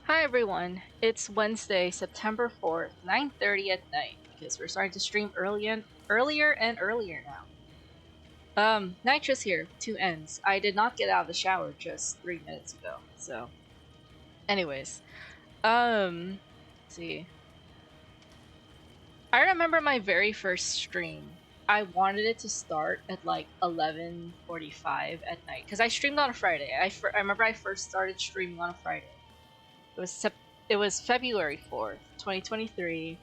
Hi everyone, it's Wednesday, September 4th, 9:30 at night, because we're starting to stream earlier and earlier now. Nitrous here, 2 ends. I did not get out of the shower just 3 minutes ago, so. Anyways, let's see. I remember my very first stream. I wanted it to start at like 11:45 at night, because I streamed on a Friday. I remember I first started streaming on a Friday. It was February 4th, 2023.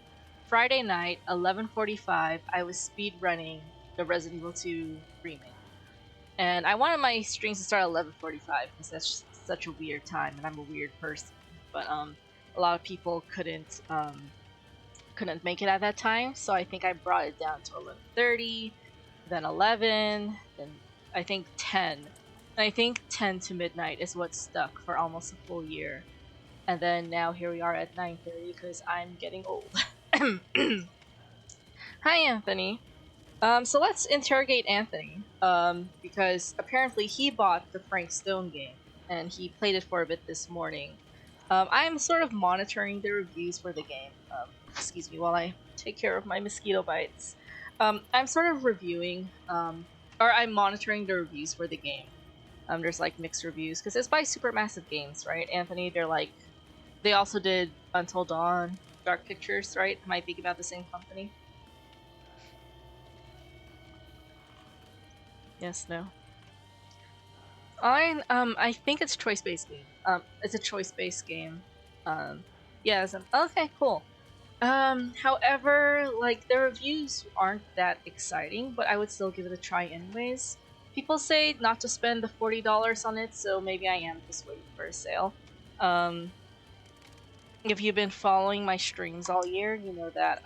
Friday night, 11:45. I was speed running the Resident Evil 2 remake, and I wanted my streams to start at 11:45 because that's just such a weird time, and I'm a weird person. But a lot of people couldn't make it at that time, so I think I brought it down to 11:30, then 11, then I think 10. And I think 10 to midnight is what stuck for almost a full year. And then now here we are at 9:30 because I'm getting old. Hi, Anthony. So let's interrogate Anthony. Because apparently he bought the Frank Stone game and he played it for a bit this morning. I'm sort of monitoring the reviews for the game. Excuse me while I take care of my mosquito bites. I'm sort of reviewing, or I'm monitoring the reviews for the game. There's like mixed reviews because it's by Supermassive Games, right, Anthony? They also did Until Dawn, Dark Pictures, right? Am I thinking about the same company? Yes, no. I think it's choice-based game. It's a choice-based game. Yes. Okay, cool. However, like the reviews aren't that exciting, but I would still give it a try anyways. People say not to spend the $40 on it, so maybe I am just waiting for a sale. If you've been following my streams all year, you know that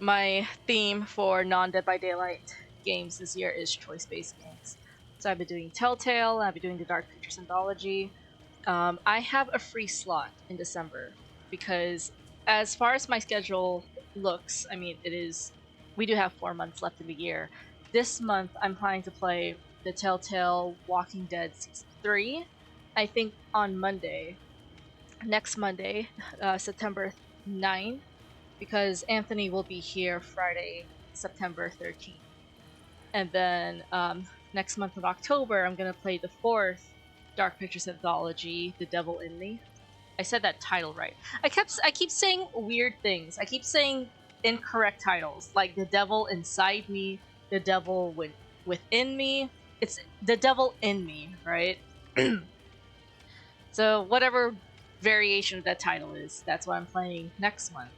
my theme for non-Dead by Daylight games this year is choice-based games. So I've been doing Telltale, I've been doing the Dark Pictures Anthology. I have a free slot in December because as far as my schedule looks, I mean, we do have 4 months left in the year. This month, I'm planning to play the Telltale Walking Dead Season 3, I think on Monday. Next Monday, September 9, because Anthony will be here Friday, September 13th. And then next month of October, I'm going to play the 4th Dark Pictures Anthology, The Devil in Me. I said that title right. I keep saying weird things. I keep saying incorrect titles, like The Devil Inside Me, The Devil Within Me. It's The Devil in Me, right? So whatever variation of that title is, that's what I'm playing next month.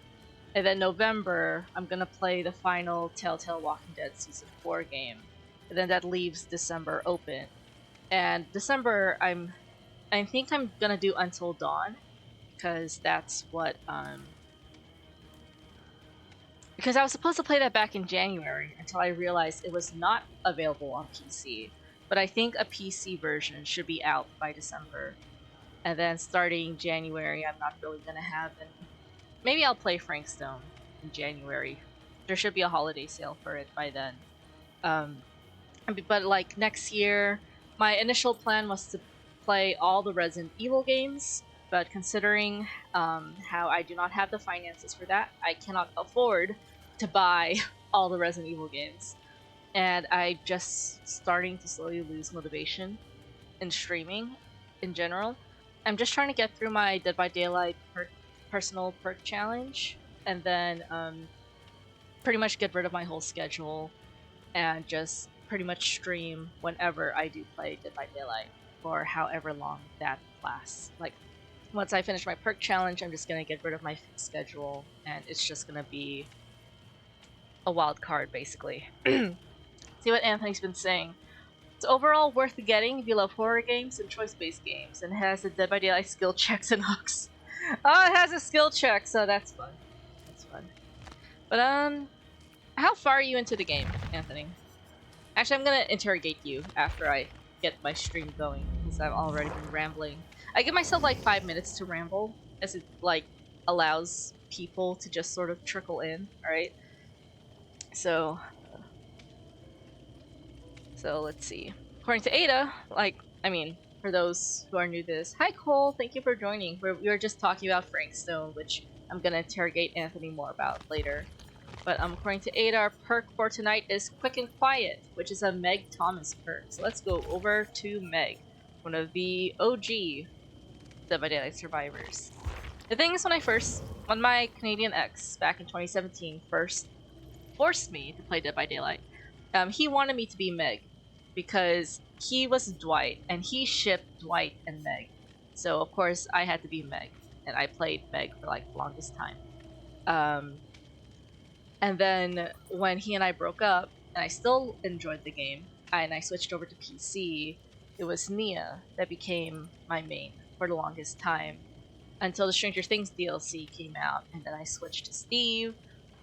And then November, I'm gonna play the final Telltale Walking Dead Season 4 game. And then that leaves December open. And December, I think I'm gonna do Until Dawn, because that's what because I was supposed to play that back in January until I realized it was not available on PC. But I think a PC version should be out by December. And then starting January, I'm not really gonna have any. Maybe I'll play Frank Stone in January. There should be a holiday sale for it by then. But like next year, my initial plan was to play all the Resident Evil games. But considering how I do not have the finances for that, I cannot afford to buy all the Resident Evil games. And I just starting to slowly lose motivation in streaming in general. I'm just trying to get through my Dead by Daylight personal perk challenge, and then pretty much get rid of my whole schedule and just pretty much stream whenever I do play Dead by Daylight for however long that lasts. Like, once I finish my perk challenge, I'm just gonna get rid of my schedule, and it's just gonna be a wild card, basically. See what Anthony's been saying. It's overall worth getting if you love horror games and choice-based games, and has the Dead by Daylight skill checks and hooks. Oh, it has a skill check, so that's fun. That's fun. But how far are you into the game, Anthony? Actually, I'm gonna interrogate you after I get my stream going, because I've already been rambling. I give myself like 5 minutes to ramble, as it like allows people to just sort of trickle in, alright? So let's see. According to Ada, like, I mean, for those who are new to this. Hi Cole, thank you for joining. We were just talking about Frank Stone, which I'm gonna interrogate Anthony more about later. But according to Ada, our perk for tonight is Quick and Quiet, which is a Meg Thomas perk. So let's go over to Meg, one of the OG Dead by Daylight survivors. The thing is, when my Canadian ex back in 2017 first forced me to play Dead by Daylight, he wanted me to be Meg because he was Dwight and he shipped Dwight and Meg. So of course I had to be Meg, and I played Meg for like the longest time. And then when he and I broke up, and I still enjoyed the game, and I switched over to PC, it was Nia that became my main for the longest time until the Stranger Things DLC came out, and then I switched to Steve.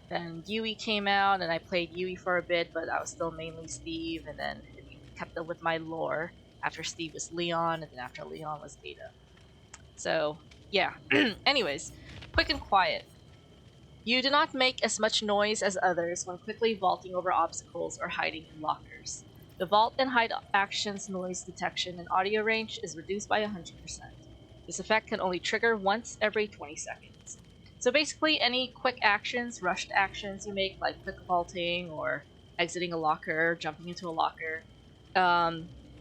Then Yui came out, and I played Yui for a bit, but I was still mainly Steve, and then it kept up with my lore. After Steve was Leon, and then after Leon was Ada. So, yeah. Anyways, Quick and Quiet. You do not make as much noise as others when quickly vaulting over obstacles or hiding in lockers. The vault and hide action's noise detection and audio range is reduced by 100%. This effect can only trigger once every 20 seconds. So basically, any quick actions, rushed actions you make, like quick vaulting or exiting a locker, jumping into a locker,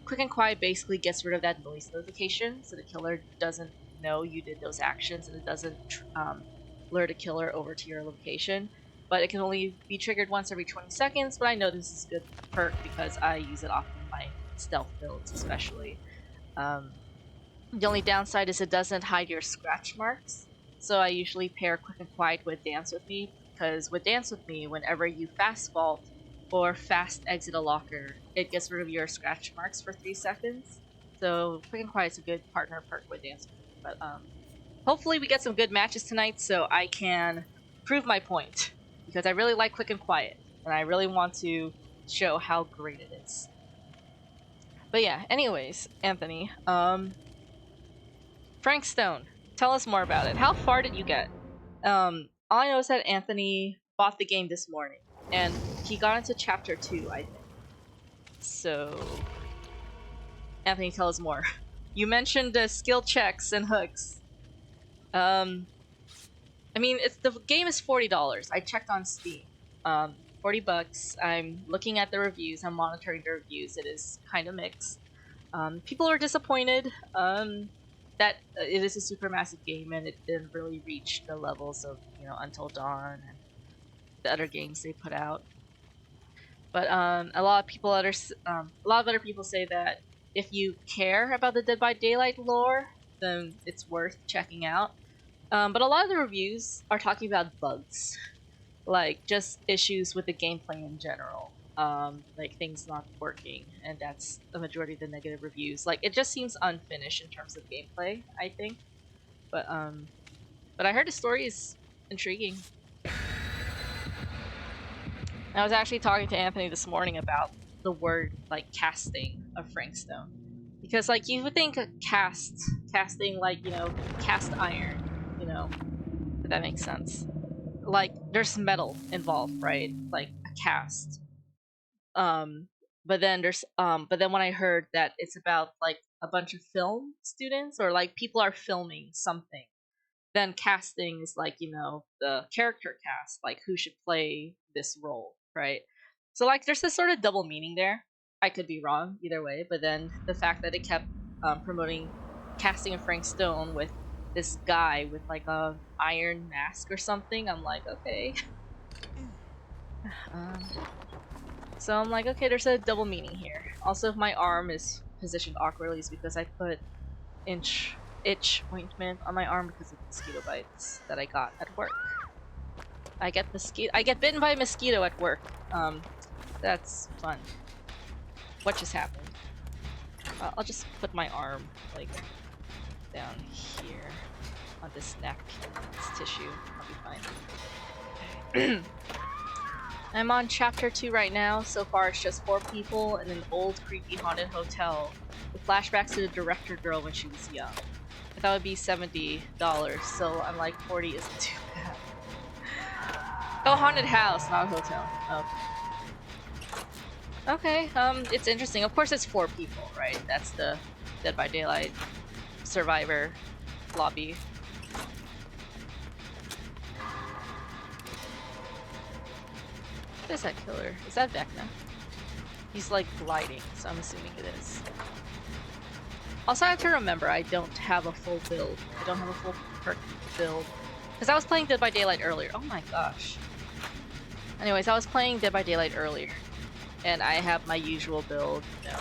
Quick and Quiet basically gets rid of that noise notification, so the killer doesn't know you did those actions, and it doesn't lure the killer over to your location. But it can only be triggered once every 20 seconds, but I know this is a good perk because I use it often in my stealth builds especially. The only downside is it doesn't hide your scratch marks, so I usually pair Quick and Quiet with Dance With Me, because with Dance With Me, whenever you fast vault or fast exit a locker, it gets rid of your scratch marks for 3 seconds. So Quick and Quiet's a good partner perk with Dance With Me, but hopefully we get some good matches tonight so I can prove my point, because I really like Quick and Quiet, and I really want to show how great it is. But yeah, anyways, Anthony, Frank Stone, tell us more about it. How far did you get? All I know is that Anthony bought the game this morning, and he got into chapter 2, I think. So, Anthony, tell us more. You mentioned skill checks and hooks. I mean, the game is $40. I checked on Steam. $40. I'm looking at the reviews. I'm monitoring the reviews. It is kind of mixed. People are disappointed that it is a super massive game and it didn't really reach the levels of, Until Dawn and the other games they put out. But a lot of other people say that if you care about the Dead by Daylight lore, then it's worth checking out. But a lot of the reviews are talking about bugs, like just issues with the gameplay in general, like things not working, and that's the majority of the negative reviews. Like, it just seems unfinished in terms of gameplay, I think. But I heard the story is intriguing. I was actually talking to Anthony this morning about the word, like, casting of Frank Stone, because like you would think casting, like, cast iron, if that makes sense. Like, there's metal involved, right? Like a cast. But then when I heard that it's about like a bunch of film students, or like people are filming something, then casting is like, the character cast, like who should play this role, right? So like there's this sort of double meaning there. I could be wrong either way, but then the fact that it kept promoting casting of Frank Stone with this guy with like a iron mask or something, I'm like, okay. So I'm like, okay, there's a double meaning here. Also, if my arm is positioned awkwardly, is because I put itch ointment on my arm because of mosquito bites that I got at work. I get bitten by a mosquito at work. That's fun. What just happened? I'll just put my arm like down here on this napkin, this tissue. I'll be fine. I'm on chapter 2 right now. So far it's just 4 people in an old creepy haunted hotel with flashbacks to the director girl when she was young. I thought it would be $70, so I'm like 40 isn't too bad. Oh, haunted house, not a hotel. Oh. Okay, it's interesting. Of course it's 4 people, right? That's the Dead by Daylight Survivor lobby. What is that killer? Is that Vecna? He's like gliding, so I'm assuming it is. Also, I have to remember I don't have a full build. I don't have a full perk build. Because I was playing Dead by Daylight earlier. Oh my gosh. Anyways, I was playing Dead by Daylight earlier. And I have my usual build, you know.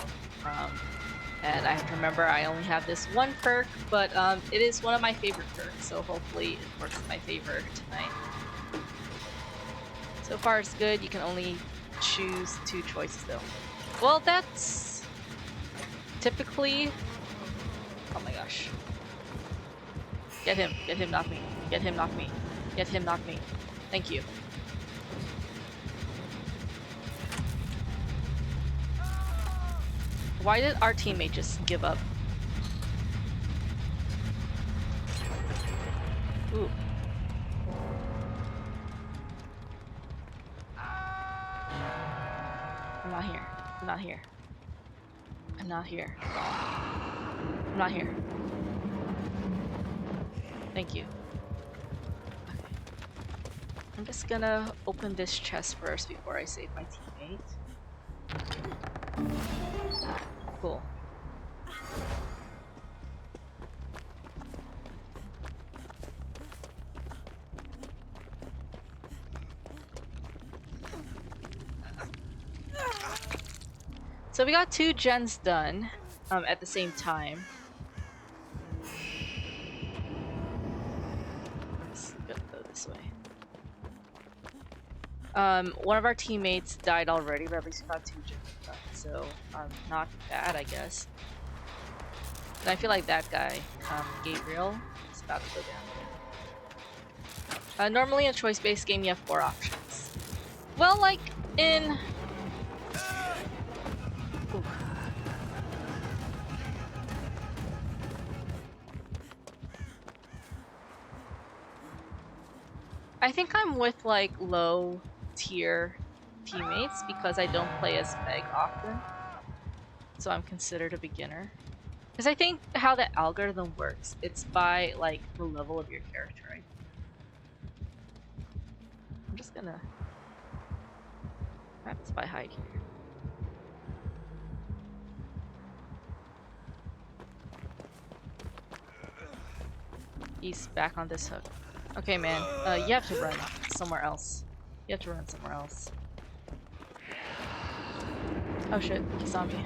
And I have to remember I only have this one perk, but it is one of my favorite perks, so hopefully it works in my favor tonight. So far it's good. You can only choose 2 choices though. Well, that's typically... Oh my gosh. Get him, knock me. Get him, knock me. Get him, knock me. Thank you. Why did our teammate just give up? Ooh. I'm not here. I'm not here. I'm not here. I'm not here. Thank you. Okay. I'm just gonna open this chest first before I save my teammate. Cool. So we got 2 gens done at the same time. Let's go this way. One of our teammates died already, but at least we got 2 gens done, so not bad, I guess. And I feel like that guy, Gabriel, is about to go down. Normally in a choice-based game, you have 4 options. Well, like in... Ooh. I think I'm with like low tier teammates because I don't play as Meg often, so I'm considered a beginner. Because I think how the algorithm works, it's by like the level of your character, right? I'm just gonna... What happens if I hide here? He's back on this hook. Okay, man. You have to run somewhere else. You have to run somewhere else. Oh shit, he saw me.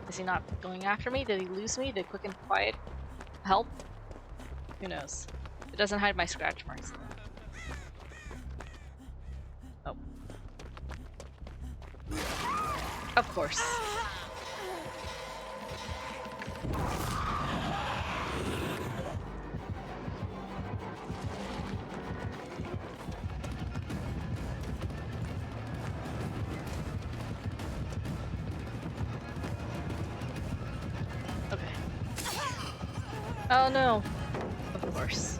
Is he not going after me? Did he lose me? Did quick and quiet help? Who knows? It doesn't hide my scratch marks though. Oh. Of course. Oh no! Of course.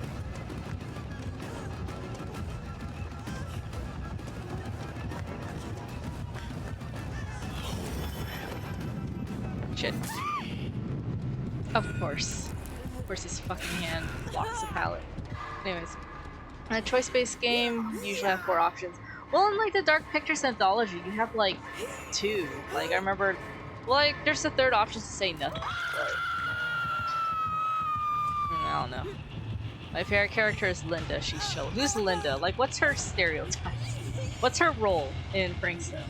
Shit. Of course. Of course his fucking hand blocks the pallet. Anyways. In a choice-based game, you usually have 4 options. Well, in like the Dark Pictures Anthology, you have like 2. Like I remember, like there's a 3rd option to say nothing. But... I don't know. My favorite character is Linda. She's chill. Who's Linda? Like, what's her stereotype? What's her role in Frankston?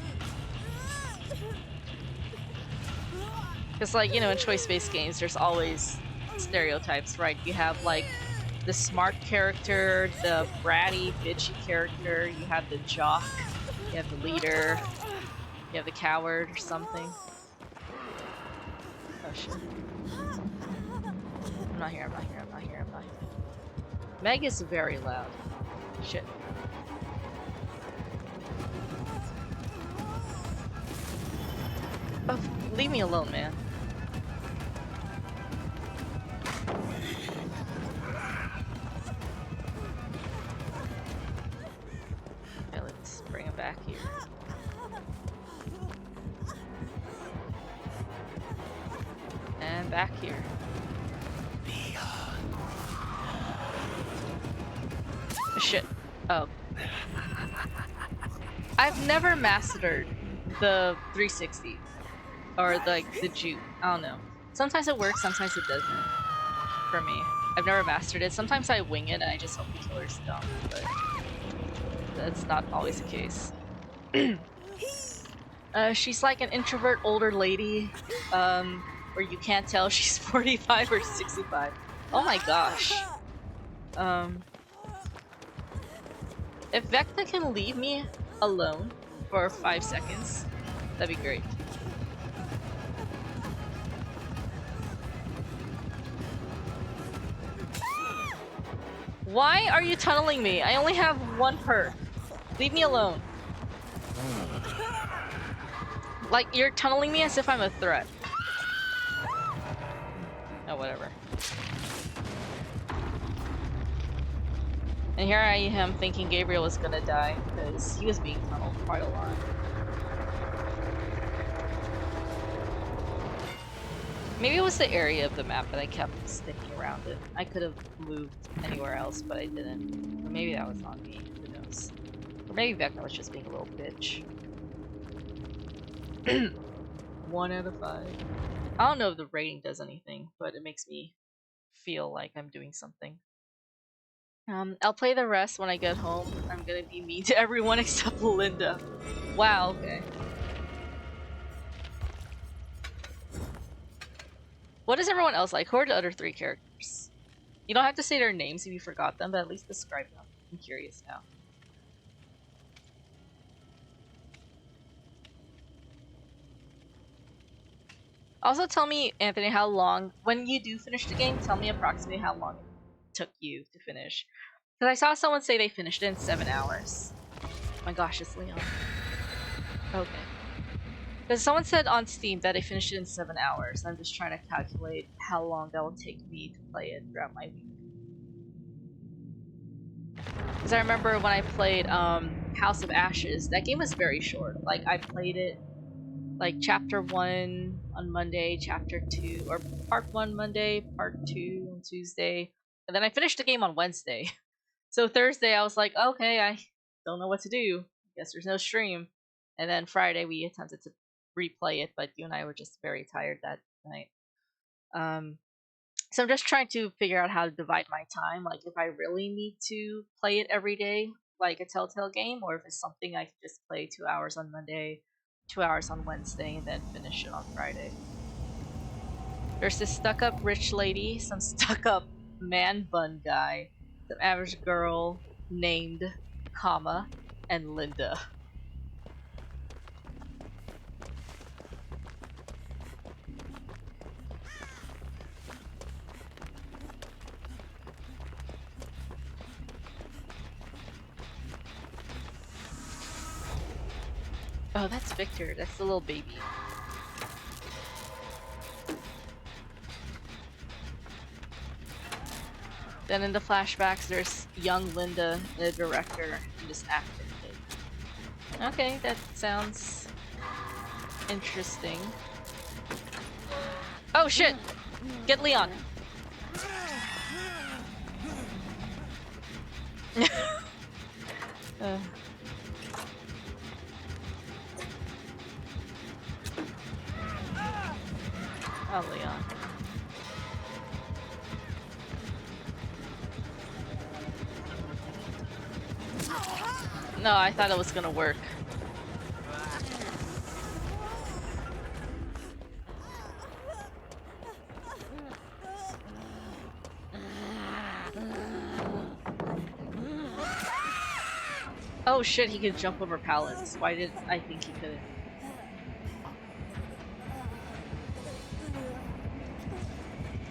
Because, like, you know, in choice-based games, there's always stereotypes, right? You have, like, the smart character, the bratty, bitchy character, you have the jock, you have the leader, you have the coward or something. Oh, shit. I'm not here, I'm not here, I'm not here, I'm not here. Meg is very loud. Shit. Oh, leave me alone, man. Okay, let's bring him back here. back here? Shit. Oh. I've never mastered the 360 or like the juke. I don't know. Sometimes it works, sometimes it doesn't. For me, I've never mastered it. Sometimes I wing it and I just hope the killer's dumb, but that's not always the case. She's like an introvert older lady, where you can't tell if she's 45 or 65. Oh my gosh. If Vecna can leave me alone for 5 seconds, that'd be great. Why are you tunneling me? I only have one perk. Leave me alone. Like, you're tunneling me as if I'm a threat. Oh, whatever. And here I am thinking Gabriel was gonna die, because he was being tunneled quite a lot. Maybe it was the area of the map that I kept sticking around it. I could have moved anywhere else, but I didn't. Or maybe that was on me, who knows. Or maybe Vecna was just being a little bitch. 1 out of 5. I don't know if the rating does anything, but it makes me feel like I'm doing something. I'll play the rest when I get home. I'm gonna be mean to everyone except Linda. Wow, okay. What is everyone else like? Who are the other 3 characters? You don't have to say their names if you forgot them, but at least describe them. I'm curious now. Also tell me, Anthony, how long, when you do finish the game, tell me approximately how long it took you to finish. Because I saw someone say they finished it in 7 hours. Oh my gosh, it's Leon. Okay. Because someone said on Steam that they finished it in 7 hours. I'm just trying to calculate how long that will take me to play it throughout my week. Because I remember when I played House of Ashes, that game was very short. Like, I played it like chapter 1 on Monday, chapter 2, or part 1 Monday, part 2 on Tuesday, and then I finished the game on Wednesday. So Thursday I was like, okay, I don't know what to do. Guess there's no stream. And then Friday we attempted to replay it, but you and I were just very tired that night. So I'm just trying to figure out how to divide my time, like if I really need to play it every day, like a Telltale game, or if it's something I can just play 2 hours on Monday, 2 hours on Wednesday, and then finish it on Friday. There's this stuck-up rich lady, some stuck-up man bun guy, some average girl named comma, and Linda. Oh, that's Victor. That's the little baby. Then in the flashbacks, there's young Linda, the director, and this actor kid. Okay, that sounds interesting. Oh shit! Get Leon! Oh, Leon. No, I thought it was gonna work. Oh shit, he could jump over pallets. Why did I think he couldn't?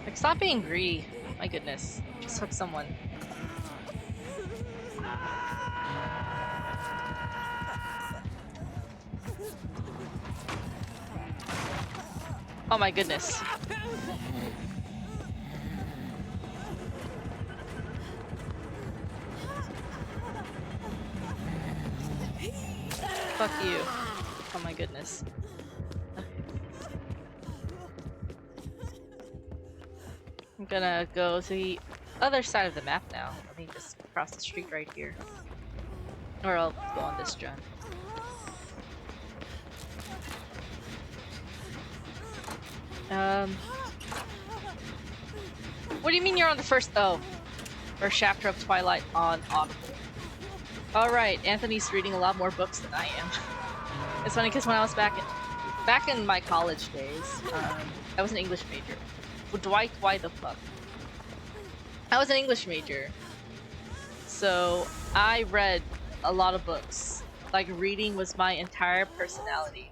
Like, stop being greedy. My goodness. Just hook someone. Oh my goodness. Fuck you. Oh my goodness. gonna go to the other side of the map now. Let me just cross the street right here. Or I'll go on this gen. What do you mean you're on the first chapter of Twilight on Audible? Alright, Anthony's reading a lot more books than I am. It's funny because when I was back in my college days, I was an English major. Well, Dwight, why the fuck? I was an English major. So I read a lot of books. Like, reading was my entire personality.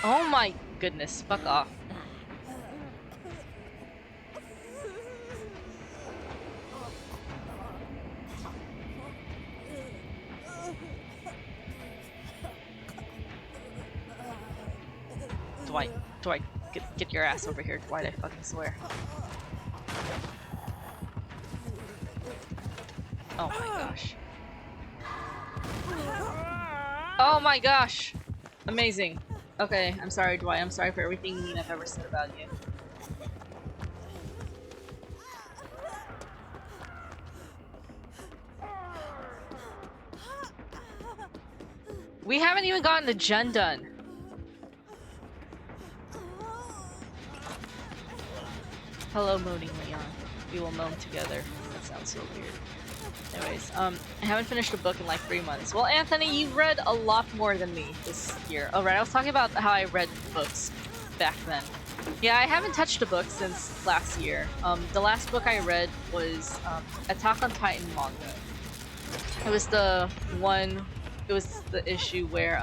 Oh my goodness, fuck off. Dwight, get your ass over here, Dwight, I fucking swear. Oh my gosh. Oh my gosh! Amazing. Okay, I'm sorry, Dwight. I'm sorry for everything mean I've ever said about you. We haven't even gotten the gen done. Hello, moaning Leon. We will moan together. That sounds so weird. Anyways, I haven't finished a book in like 3 months. Well, Anthony, you read a lot more than me this year. Oh, right, I was talking about how I read books back then. Yeah, I haven't touched a book since last year. The last book I read was Attack on Titan manga. It was the issue where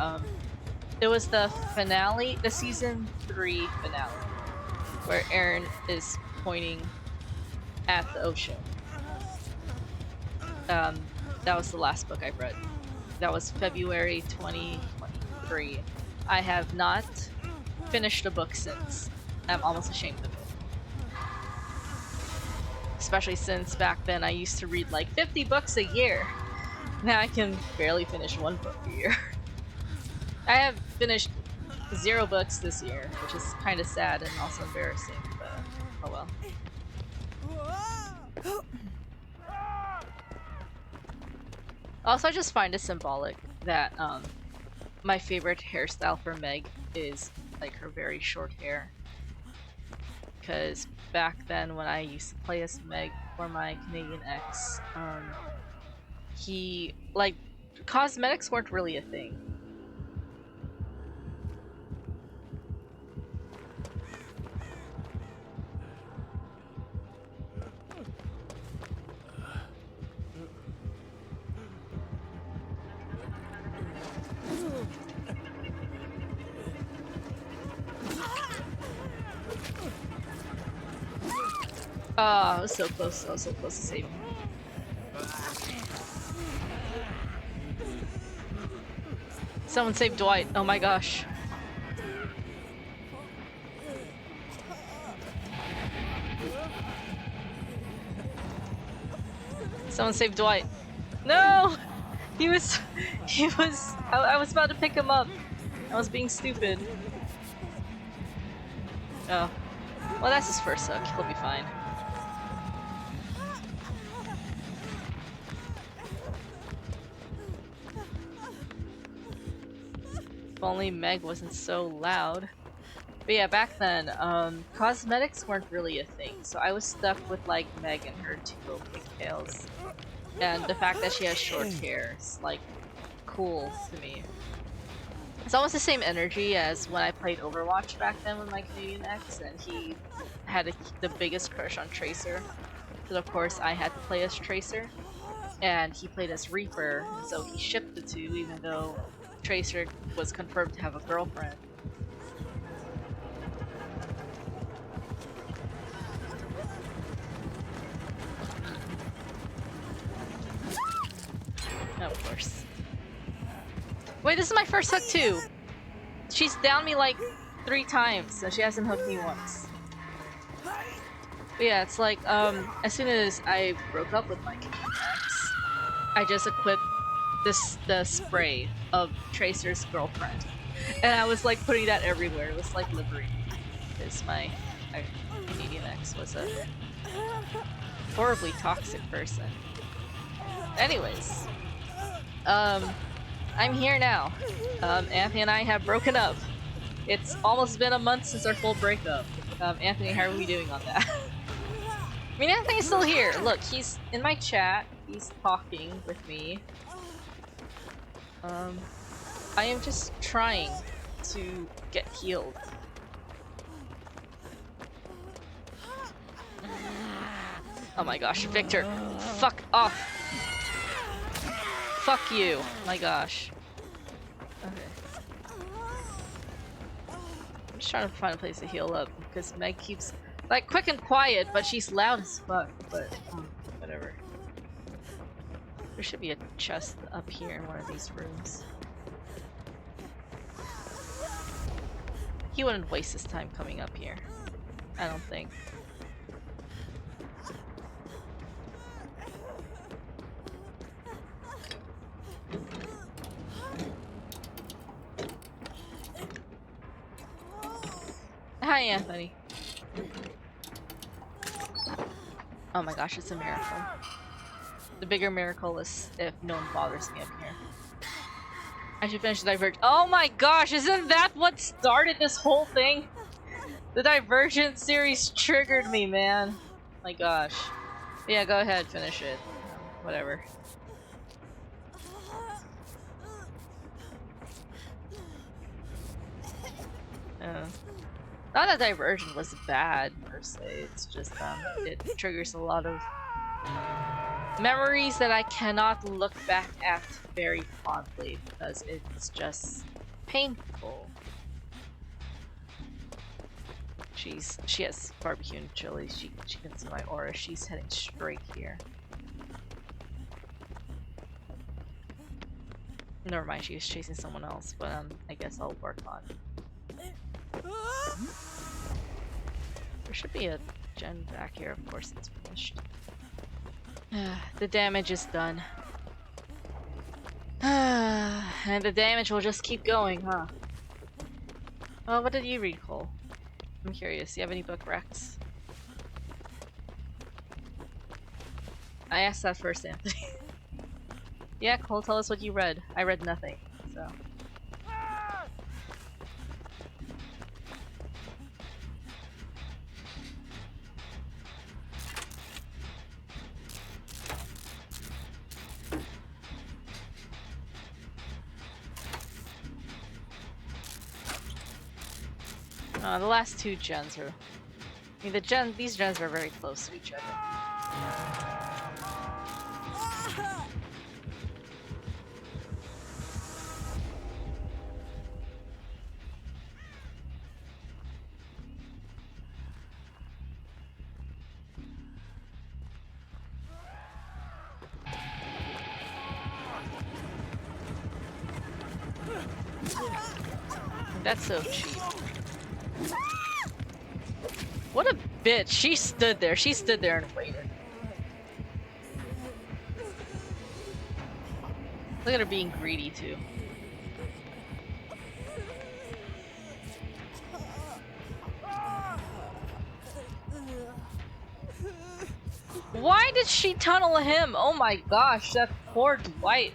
it was the finale, the season 3 finale, where Eren is pointing at the ocean. That was the last book I read. That was February 2023. I have not finished a book since. I'm almost ashamed of it. Especially since back then I used to read like 50 books a year. Now I can barely finish 1 book a year. I have finished 0 books this year, which is kind of sad and also embarrassing, but oh well. Also, I just find it symbolic that my favorite hairstyle for Meg is like her very short hair. Because back then when I used to play as Meg for my Canadian ex, cosmetics weren't really a thing. Oh, I was so close. I was so close to saving. Someone save Dwight. Oh my gosh. Someone save Dwight. No! I was about to pick him up. I was being stupid. Oh. Well, that's his first hook. He'll be fine. If only Meg wasn't so loud. But yeah, back then, cosmetics weren't really a thing, so I was stuck with like Meg and her 2 little pigtails. And the fact that she has short hair is like cool to me. It's almost the same energy as when I played Overwatch back then with my Canadian ex, and he had the biggest crush on Tracer. Because of course I had to play as Tracer, and he played as Reaper, and so he shipped the 2 even though Tracer was confirmed to have a girlfriend. Of course. Wait, this is my first hook too! She's downed me like 3 times, so she hasn't hooked me once. But yeah, it's like, as soon as I broke up with my ex, I just equipped the spray of Tracer's girlfriend. And I was like putting that everywhere. It was like liberating. Because my Canadian ex was a horribly toxic person. Anyways, I'm here now. Anthony and I have broken up. It's almost been a month since our full breakup. Anthony, how are we doing on that? I mean, Anthony's still here. Look, he's in my chat. He's talking with me. I am just trying to get healed. Oh my gosh, Victor, fuck off. Fuck you. My gosh. Okay. I'm just trying to find a place to heal up because Meg keeps like quick and quiet, but she's loud as fuck. But whatever. There should be a chest up here in one of these rooms. He wouldn't waste his time coming up here. I don't think. Hi, Anthony. Oh my gosh, it's a miracle. The bigger miracle is if no one bothers me up here. I should finish the Divergent. Oh my gosh, isn't that what started this whole thing? The Divergent series triggered me, man. My gosh. Yeah, go ahead, finish it. Whatever. Not that Divergent was bad per se, it's just it triggers a lot of memories that I cannot look back at very fondly because it's just painful. She has barbecue and chili. She can see my aura. She's heading straight here. Never mind, she was chasing someone else, but I guess I'll work on. There should be a gen back here. Of course, it's finished. The damage is done. And the damage will just keep going, huh? Oh, what did you read, Cole? I'm curious. Do you have any book recs? I asked that first, Anthony. Yeah, Cole, tell us what you read. I read nothing, so. The last two gens are. I mean, these gens are very close to each other. That's so cheap. What a bitch. She stood there. She stood there and waited. Look at her being greedy too. Why did she tunnel him? Oh my gosh, that poor Dwight.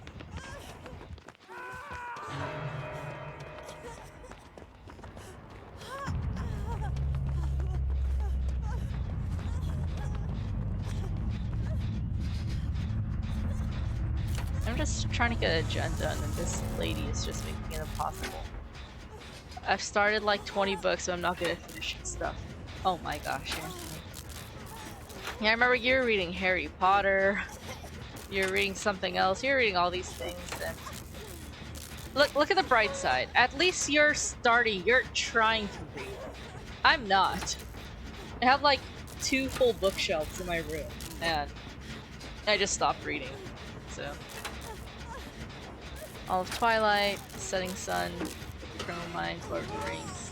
I'm just trying to get a gen done and this lady is just making it impossible. I've started like 20 books, so I'm not good at finishing stuff. Oh my gosh, Anthony. Yeah, I remember you were reading Harry Potter. You're reading something else. You're reading all these things, and look at the bright side. At least you're starting. You're trying to read. I'm not. I have like 2 full bookshelves in my room, and I just stopped reading. So, all of Twilight, Setting Sun, Criminal Minds, Lord of the Rings.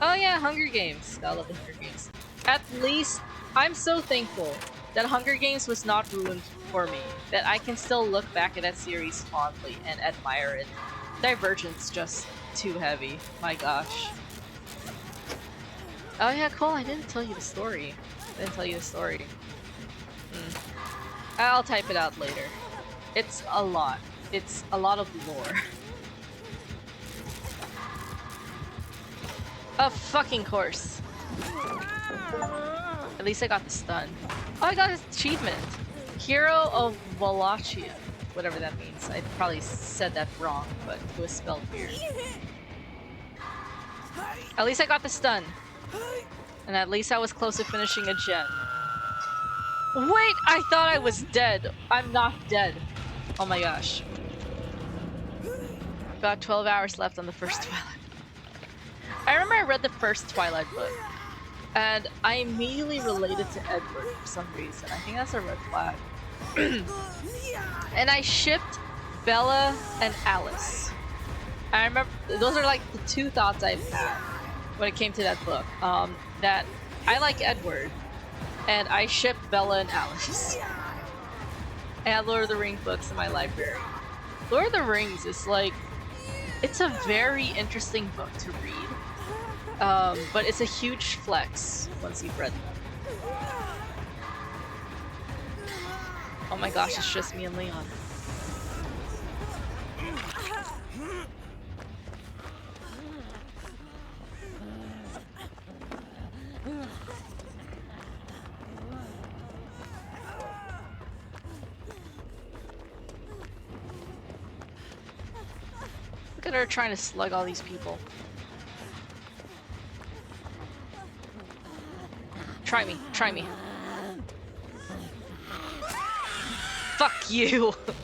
Oh yeah, Hunger Games. I love the Hunger Games. At least I'm so thankful that Hunger Games was not ruined for me, that I can still look back at that series fondly and admire it. Divergent's just too heavy. My gosh. Oh yeah, cool. I didn't tell you the story. I'll type it out later. It's a lot. It's a lot of lore. Of fucking course. At least I got the stun. Oh, I got his achievement. Hero of Wallachia. Whatever that means. I probably said that wrong, but it was spelled weird. At least I got the stun. And at least I was close to finishing a gen. Wait, I thought I was dead. I'm not dead. Oh my gosh. About 12 hours left on the first Twilight. I remember I read the first Twilight book, and I immediately related to Edward for some reason. I think that's a red flag. And I shipped Bella and Alice. I remember those are like the two thoughts I've had when it came to that book. That I like Edward, and I shipped Bella and Alice. I had Lord of the Rings books in my library. Lord of the Rings is like, it's a very interesting book to read. But it's a huge flex once you've read them. Oh my gosh, it's just me and Leon. Look at her trying to slug all these people. Try me, try me. Fuck you! Look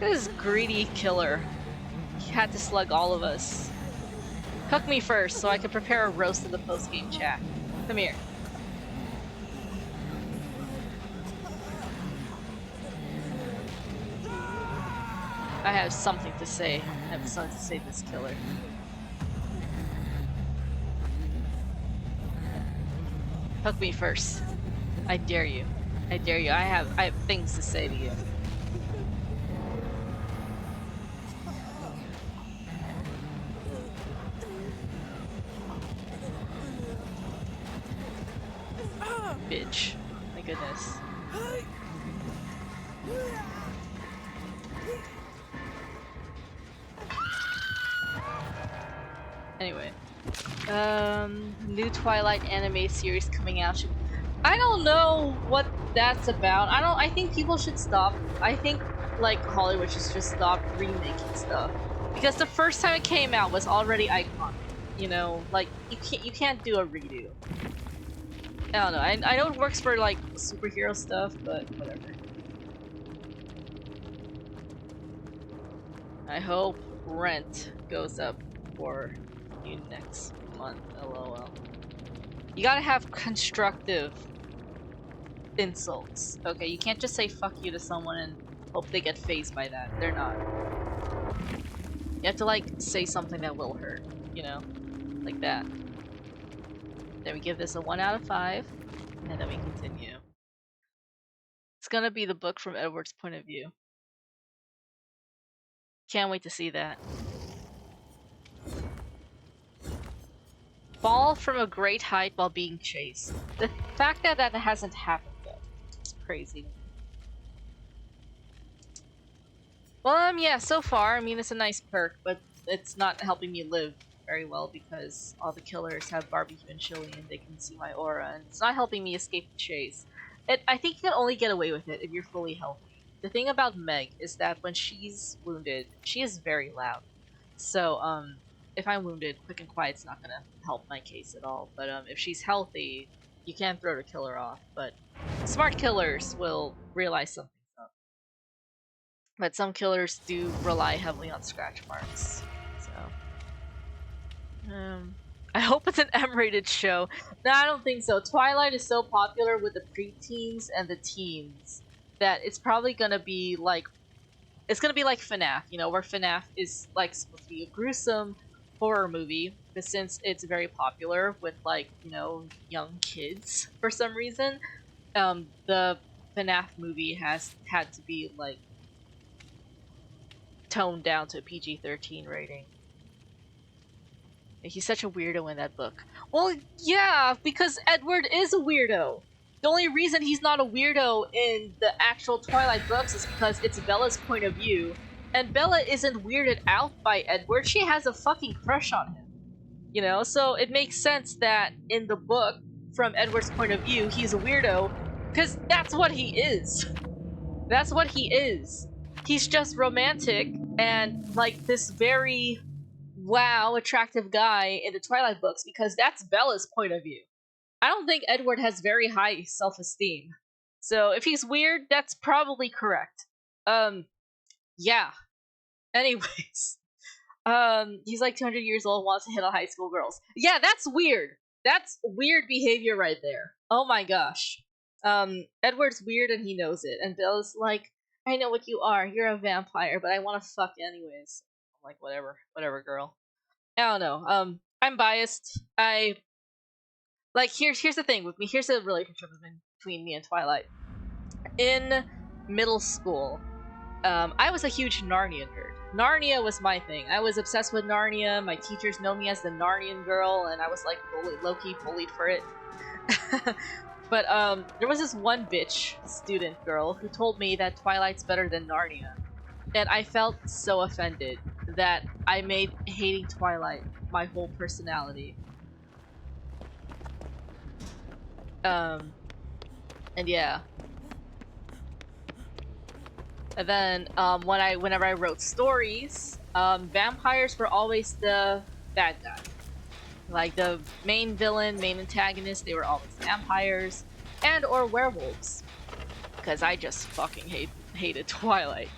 at this greedy killer. He had to slug all of us. Hook me first so I can prepare a roast in the post-game chat. Come here. I have something to say. I have something to say to this killer. Hook me first. I dare you. I dare you. I have things to say to you. Bitch. My goodness. Anyway. New Twilight anime series coming out. I don't know what that's about. I think people should stop. I think like Hollywood should just stop remaking stuff. Because the first time it came out was already iconic. You know, like you can't do a redo. I don't know. I know it works for like superhero stuff, but whatever. I hope rent goes up for you next month, lol. You gotta have constructive insults, okay? You can't just say fuck you to someone and hope they get phased by that. They're not. You have to like say something that will hurt, you know? Like that. Then we give this a 1 out of 5, and then we continue. It's gonna be the book from Edward's point of view. Can't wait to see that. Fall from a great height while being chased. The fact that that hasn't happened yet is crazy. Well, yeah, so far, I mean, it's a nice perk, but it's not helping me live very well because all the killers have barbecue and chili and they can see my aura, and it's not helping me escape the chase. I think you can only get away with it if you're fully healthy. The thing about Meg is that when she's wounded, she is very loud. So, if I'm wounded, quick and quiet's not gonna help my case at all. But if she's healthy, you can throw the killer off. But smart killers will realize something's up. But some killers do rely heavily on scratch marks. So, I hope it's an M-rated show. No, I don't think so. Twilight is so popular with the preteens and the teens that it's probably gonna be like, it's gonna be like FNAF, you know, where FNAF is like supposed to be a gruesome horror movie, but since it's very popular with, like, you know, young kids for some reason, the FNAF movie has had to be, like, toned down to a PG-13 rating. He's such a weirdo in that book. Well, yeah, because Edward is a weirdo. The only reason he's not a weirdo in the actual Twilight books is because it's Bella's point of view, and Bella isn't weirded out by Edward, she has a fucking crush on him. You know, so it makes sense that in the book, from Edward's point of view, he's a weirdo, because that's what he is. That's what he is. He's just romantic and, like, this very, wow, attractive guy in the Twilight books, because that's Bella's point of view. I don't think Edward has very high self-esteem. So if he's weird, that's probably correct. Yeah. Anyways. He's like 200 years old, wants to hit on high school girls. Yeah, that's weird. That's weird behavior right there. Oh my gosh. Edward's weird and he knows it. And Bella's like, I know what you are. You're a vampire, but I want to fuck anyways. I'm like, whatever, girl. I don't know. I'm biased. Here's the thing with me. Here's the relationship between me and Twilight. In middle school, I was a huge Narnia nerd. Narnia was my thing. I was obsessed with Narnia. My teachers know me as the Narnian girl, and I was like low-key bullied for it. But there was this one bitch student girl who told me that Twilight's better than Narnia. And I felt so offended that I made hating Twilight my whole personality. And yeah. And then whenever I wrote stories, vampires were always the bad guy. Like the main villain, main antagonist, they were always vampires and or werewolves. Because I just fucking hated Twilight.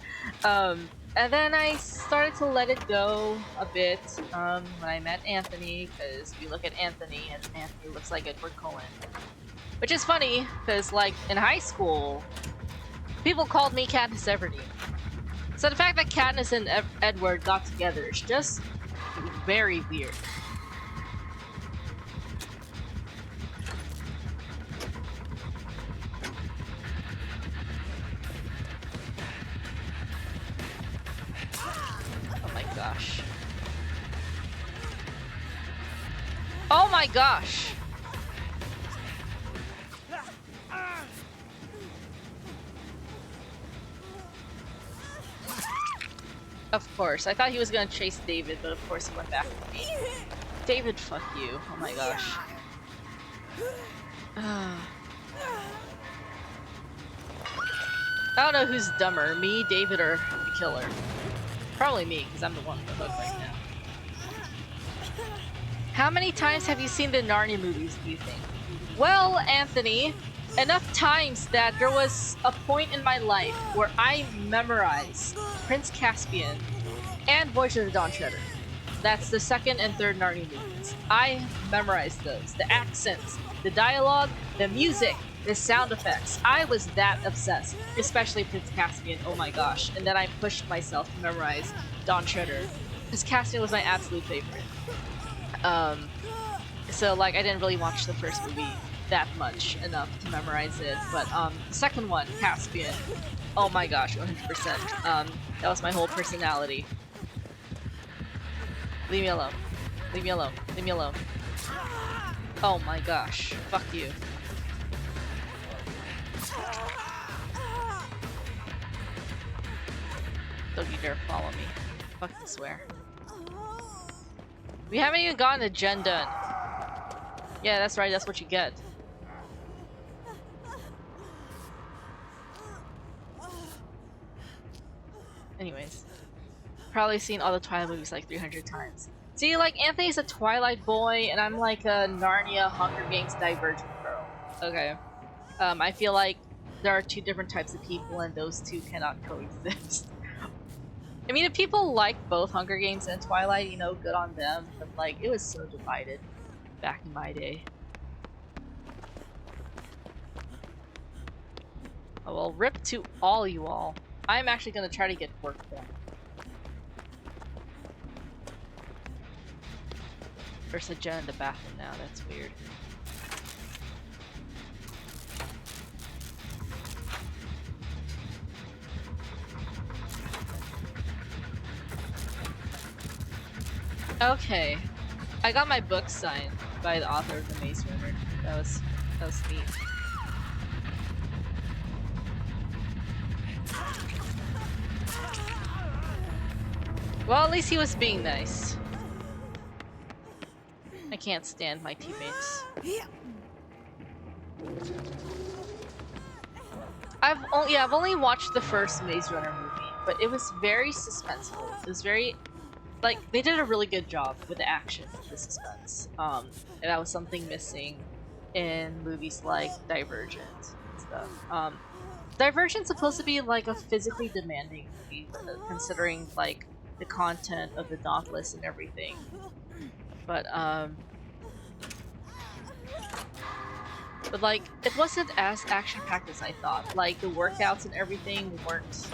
And then I started to let it go a bit when I met Anthony, because we look at Anthony and Anthony looks like Edward Cullen. Which is funny, because like in high school, people called me Katniss Everdeen. So the fact that Katniss and Edward got together is just very weird. Oh my gosh. Oh my gosh! Of course. I thought he was gonna chase David, but of course he went back to me. David, fuck you. Oh my gosh. I don't know who's dumber, me, David, or the killer. Probably me, because I'm the one on the hook right now. How many times have you seen the Narnia movies, do you think? Well, Anthony, enough times that there was a point in my life where I memorized Prince Caspian and Voyage of the Dawn Treader. That's the second and third Narnia movies. I memorized those. The accents, the dialogue, the music, the sound effects. I was that obsessed, especially Prince Caspian, oh my gosh. And then I pushed myself to memorize Dawn Treader, because Caspian was my absolute favorite. So like I didn't really watch the first movie that much enough to memorize it, but the second one, Caspian, oh my gosh, 100%. That was my whole personality. Leave me alone. Leave me alone. Leave me alone. Oh my gosh. Fuck you. Don't you dare follow me. Fucking swear. We haven't even gotten a gen done. Yeah, that's right, that's what you get. Anyways. Probably seen all the Twilight movies like 300 times. See, like, Anthony's a Twilight boy, and I'm like a Narnia Hunger Games Divergent girl. Okay. I feel like there are two different types of people, and those two cannot coexist. I mean, if people like both Hunger Games and Twilight, you know, good on them, but like, it was so divided back in my day. Oh well, rip to all you all. I'm actually gonna try to get work done. There's a gen in the bathroom now, that's weird. Okay. I got my book signed by the author of The Maze Runner. That was neat. Well, at least he was being nice. I can't stand my teammates. I've only watched the first Maze Runner movie, but it was very suspenseful. It was very, like, they did a really good job with the action and the suspense. And that was something missing in movies like Divergent and stuff. Divergent's supposed to be like a physically demanding movie, considering like the content of the Dauntless and everything. But like it wasn't as action-packed as I thought. Like the workouts and everything weren't.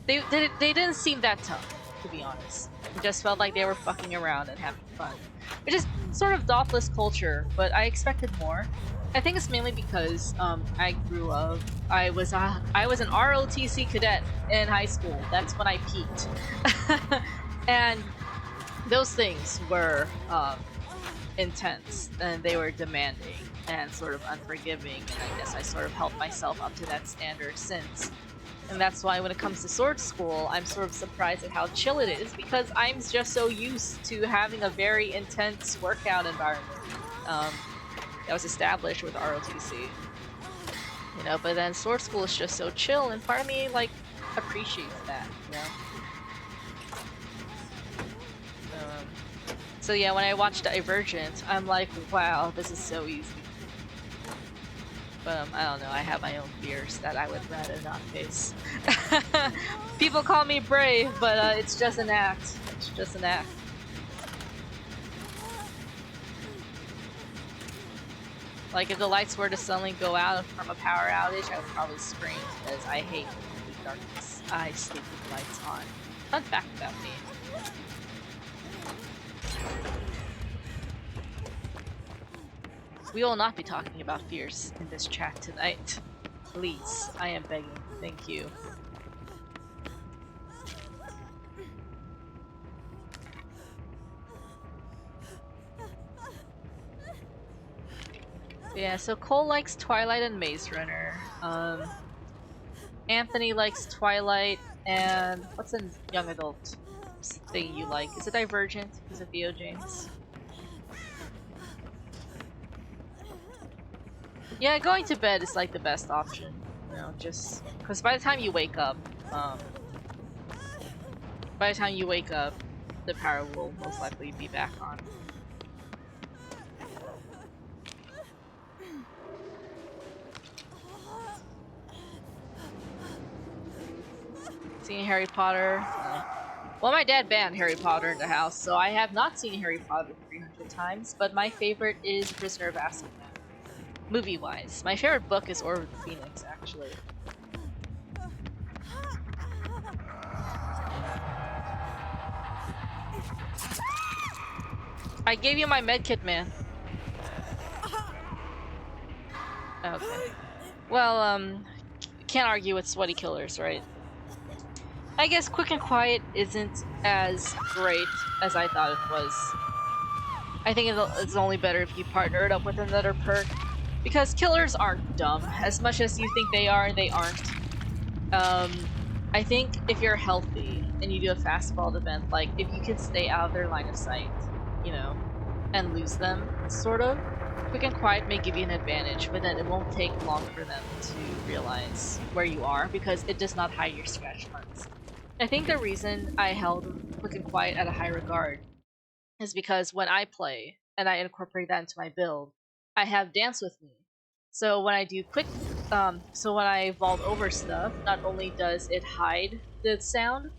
They didn't seem that tough, to be honest. It just felt like they were fucking around and having fun. Which is sort of Dauntless culture, but I expected more. I think it's mainly because I grew up. I was an ROTC cadet in high school. That's when I peaked, and those things were intense and they were demanding and sort of unforgiving. And I guess I sort of held myself up to that standard since. And that's why when it comes to sword school, I'm sort of surprised at how chill it is because I'm just so used to having a very intense workout environment. That was established with ROTC, you know. But then sword school is just so chill, and part of me like appreciates that, you know. So yeah, when I watched Divergent, I'm like, wow, this is so easy. But I don't know. I have my own fears that I would rather not face. People call me brave, but it's just an act. It's just an act. Like, if the lights were to suddenly go out from a power outage, I would probably scream because I hate complete darkness. I sleep with the lights on. Fun fact about me. We will not be talking about fears in this chat tonight. Please, I am begging. Thank you. Yeah, so Cole likes Twilight and Maze Runner. Anthony likes Twilight, and what's a young adult thing you like? Is it Divergent? Is it VO James? Yeah, going to bed is like the best option. You know, just because by the time you wake up, the power will most likely be back on. Seeing Harry Potter. Well, my dad banned Harry Potter in the house, so I have not seen Harry Potter 300 times, but my favorite is Prisoner of Azkaban. Movie-wise. My favorite book is Order of the Phoenix, actually. I gave you my medkit, man. Okay. Well, can't argue with sweaty killers, right? I guess Quick and Quiet isn't as great as I thought it was. I think it's only better if you partner it up with another perk. Because killers aren't dumb. As much as you think they are, they aren't. I think if you're healthy and you do a fastball event, like if you can stay out of their line of sight, you know, and lose them, sort of, Quick and Quiet may give you an advantage, but then it won't take long for them to realize where you are because it does not hide your scratch marks. I think the reason I held Quick and Quiet at a high regard is because when I play and I incorporate that into my build, I have Dance with Me. So when I do so when I vault over stuff, not only does it hide the sound,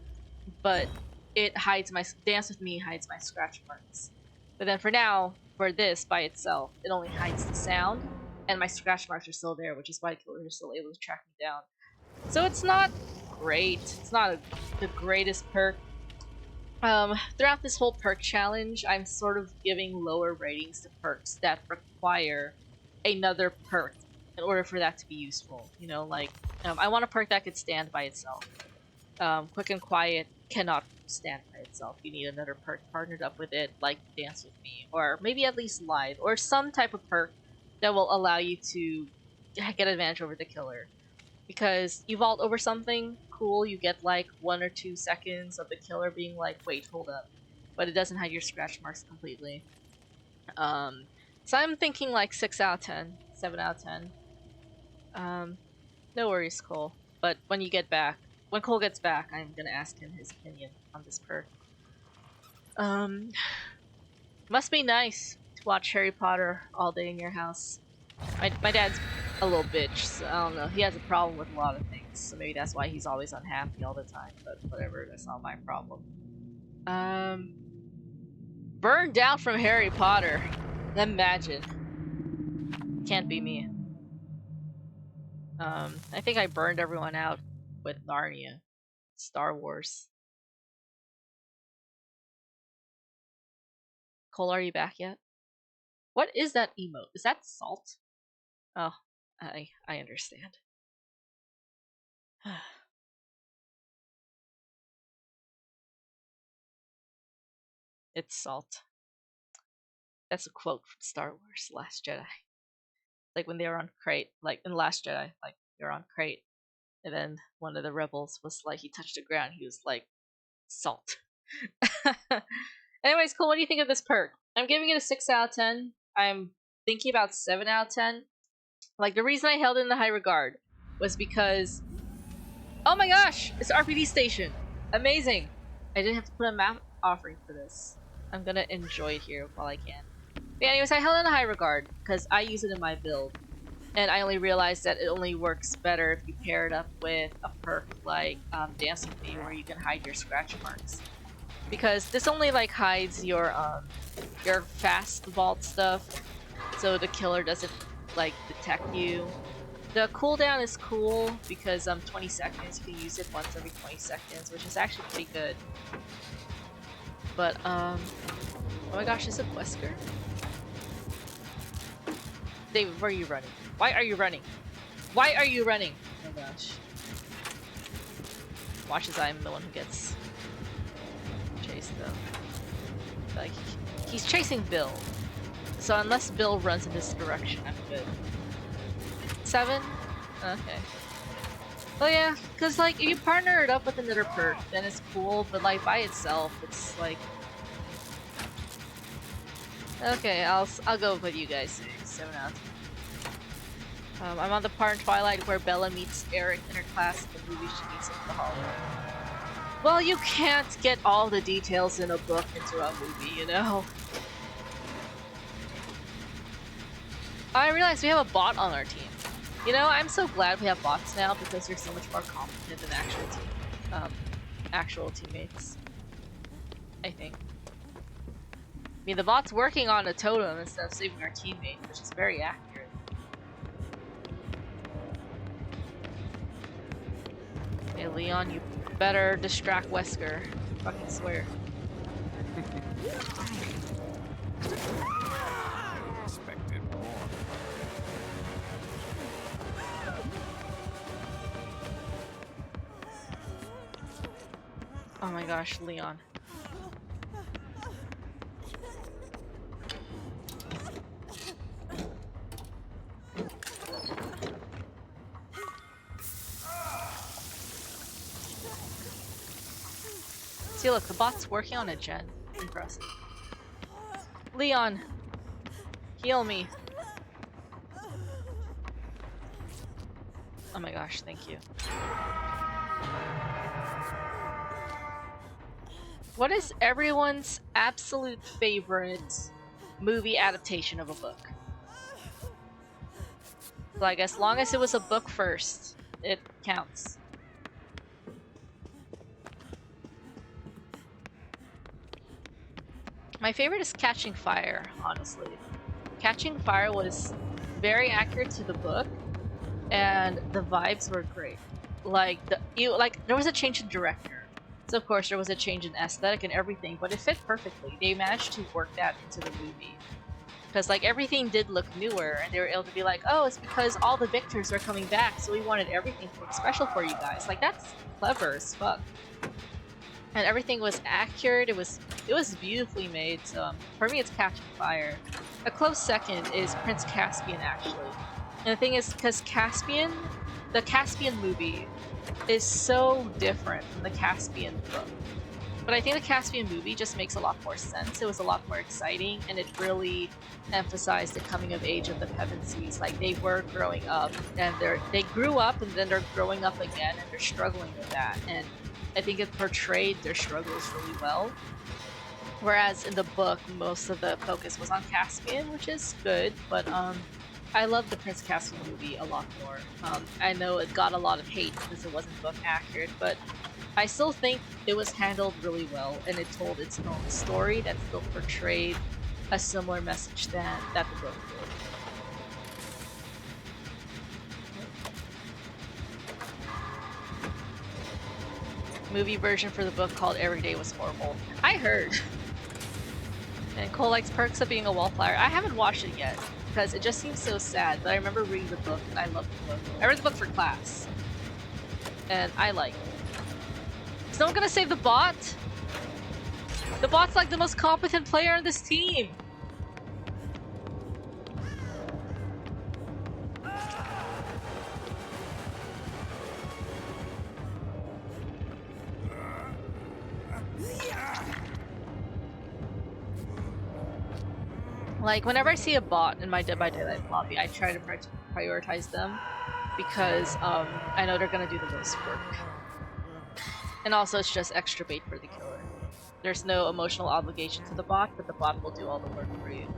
but it hides my Dance with Me hides my scratch marks. But then for now, for this by itself, it only hides the sound, and my scratch marks are still there, which is why killers are still able to track me down. So it's not great. It's not the greatest perk. Throughout this whole perk challenge, I'm sort of giving lower ratings to perks that require another perk in order for that to be useful. You know, like, I want a perk that could stand by itself. Quick and Quiet cannot stand by itself. You need another perk partnered up with it, like Dance with Me, or maybe at least Live, or some type of perk that will allow you to get advantage over the killer. Because you vault over something, cool, you get like 1 or 2 seconds of the killer being like, wait, hold up. But it doesn't hide your scratch marks completely. So I'm thinking like 6 out of 10, 7 out of 10. No worries, Cole. But when Cole gets back, I'm gonna ask him his opinion on this perk. Must be nice to watch Harry Potter all day in your house. My dad's a little bitch, so I don't know. He has a problem with a lot of things, so maybe that's why he's always unhappy all the time, but whatever, that's not my problem. Burned out from Harry Potter. Imagine. Can't be me. I think I burned everyone out with Narnia. Star Wars. Cole, are you back yet? What is that emote? Is that salt? Oh, I understand. It's salt. That's a quote from Star Wars: Last Jedi. Like when they were on Crate, like in Last Jedi, like they're on Crate, and then one of the rebels was like, he touched the ground, he was like, salt. Anyways, cool. What do you think of this perk? I'm giving it a 6 out of 10. I'm thinking about 7 out of 10. Like, the reason I held it in the high regard was because, oh my gosh, it's RPD station. Amazing. I didn't have to put a map offering for this. I'm gonna enjoy it here while I can. But anyways, I held it in a high regard because I use it in my build, and I only realized that it only works better if you pair it up with a perk like Dance with Me, where you can hide your scratch marks. Because this only like hides your fast vault stuff, so the killer doesn't like detect you. The cooldown is cool because 20 seconds, you can use it once every 20 seconds, which is actually pretty good. But oh my gosh, is it Wesker? David, where are you running? Why are you running? Why are you running? Oh my gosh. Watch as I'm the one who gets chased though. Like, he's chasing Bill. So unless Bill runs in this direction, I'm good. 7? Okay. Oh yeah, cause like if you partner it up with another perk, then it's cool, but like by itself, it's like, okay, I'll go with what you guys say. 7 out of 10. I'm on the part in Twilight where Bella meets Eric in her class in the movie she meets in the hallway. Well, you can't get all the details in a book into a movie, you know? I realized we have a bot on our team. You know, I'm so glad we have bots now because they're so much more competent than actual teammates. I think. I mean, the bot's working on a totem instead of saving our teammate, which is very accurate. Hey, Leon, you better distract Wesker. I fucking swear. Expected more. Oh my gosh, Leon. See, look, the bot's working on a gen. Impressive. Leon! Heal me! Oh my gosh, thank you. What is everyone's absolute favorite movie adaptation of a book? Like, as long as it was a book first, it counts. My favorite is Catching Fire, honestly. Catching Fire was very accurate to the book, and the vibes were great. Like there was a change in director. So of course there was a change in aesthetic and everything, but it fit perfectly. They managed to work that into the movie. Because like everything did look newer, and they were able to be like, oh, it's because all the victors are coming back, so we wanted everything to look special for you guys. Like that's clever as fuck. And everything was accurate. It was beautifully made. So for me, it's Catching Fire. A close second is Prince Caspian, actually. And the thing is, because the Caspian movie is so different from the Caspian book. But I think the Caspian movie just makes a lot more sense. It was a lot more exciting, and it really emphasized the coming of age of the Pevensies. Like they were growing up, and they grew up, and then they're growing up again, and they're struggling with that. And I think it portrayed their struggles really well. Whereas in the book, most of the focus was on Caspian, which is good, but I love the Prince Caspian movie a lot more. I know it got a lot of hate because it wasn't book accurate, but I still think it was handled really well, and it told its own story that still portrayed a similar message that the book did. Movie version for the book called Every Day Was Horrible. I heard. And Cole likes Perks of Being a Wallflower. I haven't watched it yet because it just seems so sad, but I remember reading the book and I loved the book. I read the book for class, and I like it. Is no one gonna save the bot? The bot's like the most competent player on this team. Like, whenever I see a bot in my Dead by Daylight lobby, I try to prioritize them because I know they're gonna do the most work. And also, it's just extra bait for the killer. There's no emotional obligation to the bot, but the bot will do all the work for you.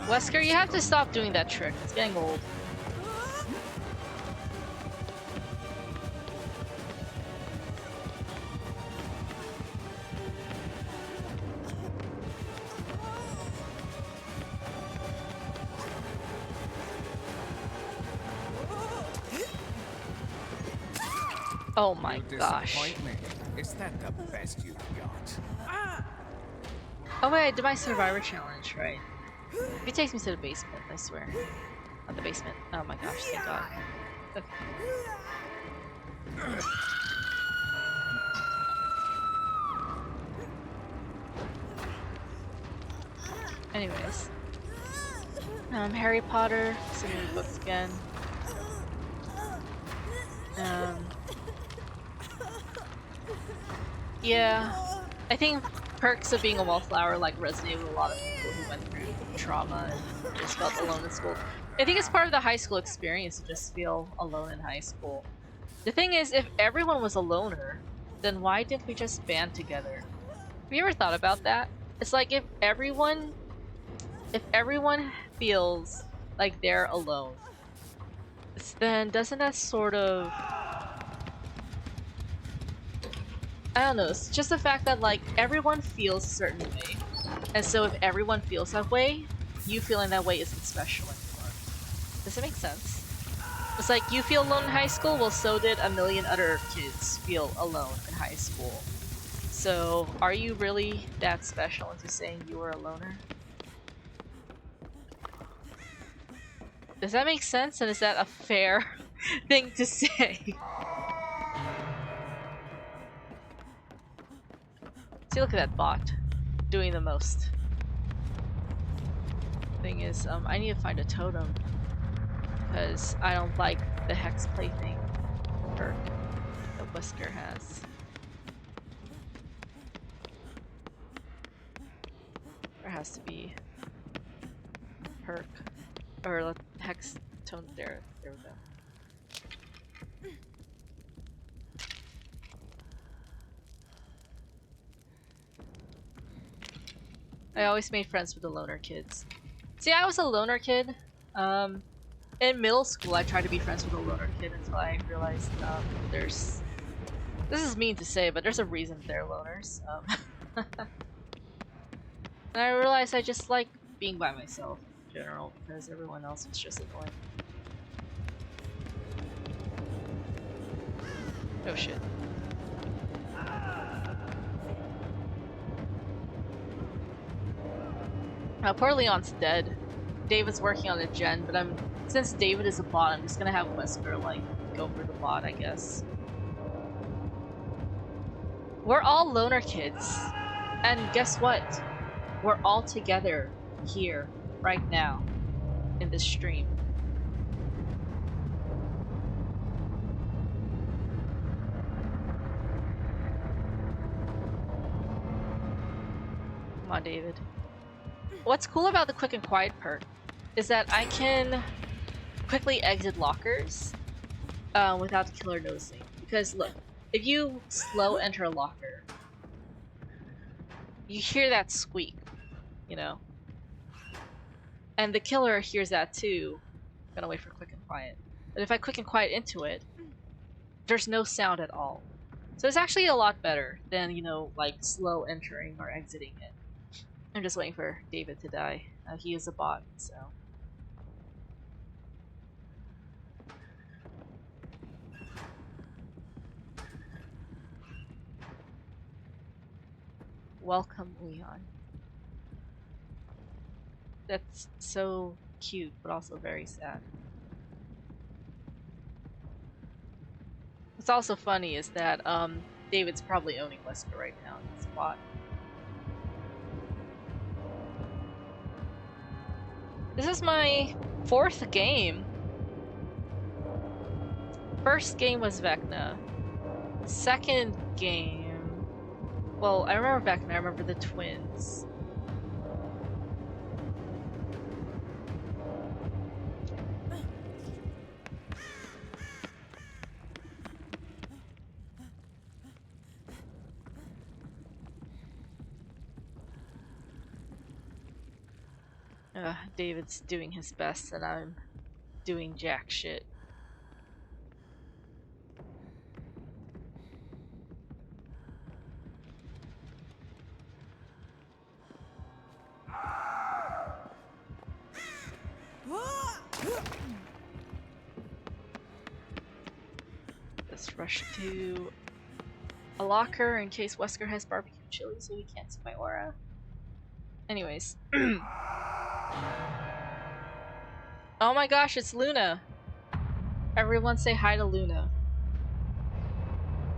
Wesker, you have to stop doing that trick. It's getting old. Oh my gosh. Is that the best you've got? Oh wait, I did my Survivor challenge, right? He takes me to the basement, I swear. Not the basement. Oh my gosh, thank god. Okay. Anyways. Harry Potter, so many books again. Yeah. I think Perks of Being a Wallflower like resonated with a lot of people who went through trauma and just felt alone in school. I think it's part of the high school experience to just feel alone in high school. The thing is, if everyone was a loner, then why didn't we just band together? Have you ever thought about that? It's like if everyone feels like they're alone, then doesn't that sort of, I don't know, it's just the fact that like everyone feels a certain way, and so if everyone feels that way, you feeling that way isn't special anymore. Does it make sense? It's like you feel alone in high school, well so did a million other kids feel alone in high school. So are you really that special into saying you were a loner? Does that make sense, and is that a fair thing to say? See, look at that bot doing the most. Thing is, I need to find a totem because I don't like the hex plaything perk that Wesker has. There has to be a perk or a hex tone. There we go. I always made friends with the loner kids. See, I was a loner kid. In middle school, I tried to be friends with a loner kid until I realized there's This is mean to say, but there's a reason they're loners. And I realized I just like being by myself in general because everyone else was just annoying. Oh shit. Poor Leon's dead. David's working on a gen, but since David is a bot, I'm just gonna have Wesker like go for the bot, I guess. We're all loner kids. And guess what? We're all together here, right now, in this stream. Come on, David. What's cool about the quick and quiet perk is that I can quickly exit lockers without the killer noticing. Because look, if you slow enter a locker, you hear that squeak, you know? And the killer hears that too. I'm gonna wait for quick and quiet. But if I quick and quiet into it, there's no sound at all. So it's actually a lot better than, you know, like slow entering or exiting it. I'm just waiting for David to die. He is a bot, so. Welcome, Leon. That's so cute, but also very sad. What's also funny is that David's probably owning Wesker right now in this bot. This is my 4th game. First game was Vecna. Second game... Well, I remember Vecna, I remember the twins. David's doing his best and I'm doing jack shit. Let's rush to a locker in case Wesker has barbecue chili so he can't see my aura. Anyways. Oh my gosh, it's Luna! Everyone say hi to Luna.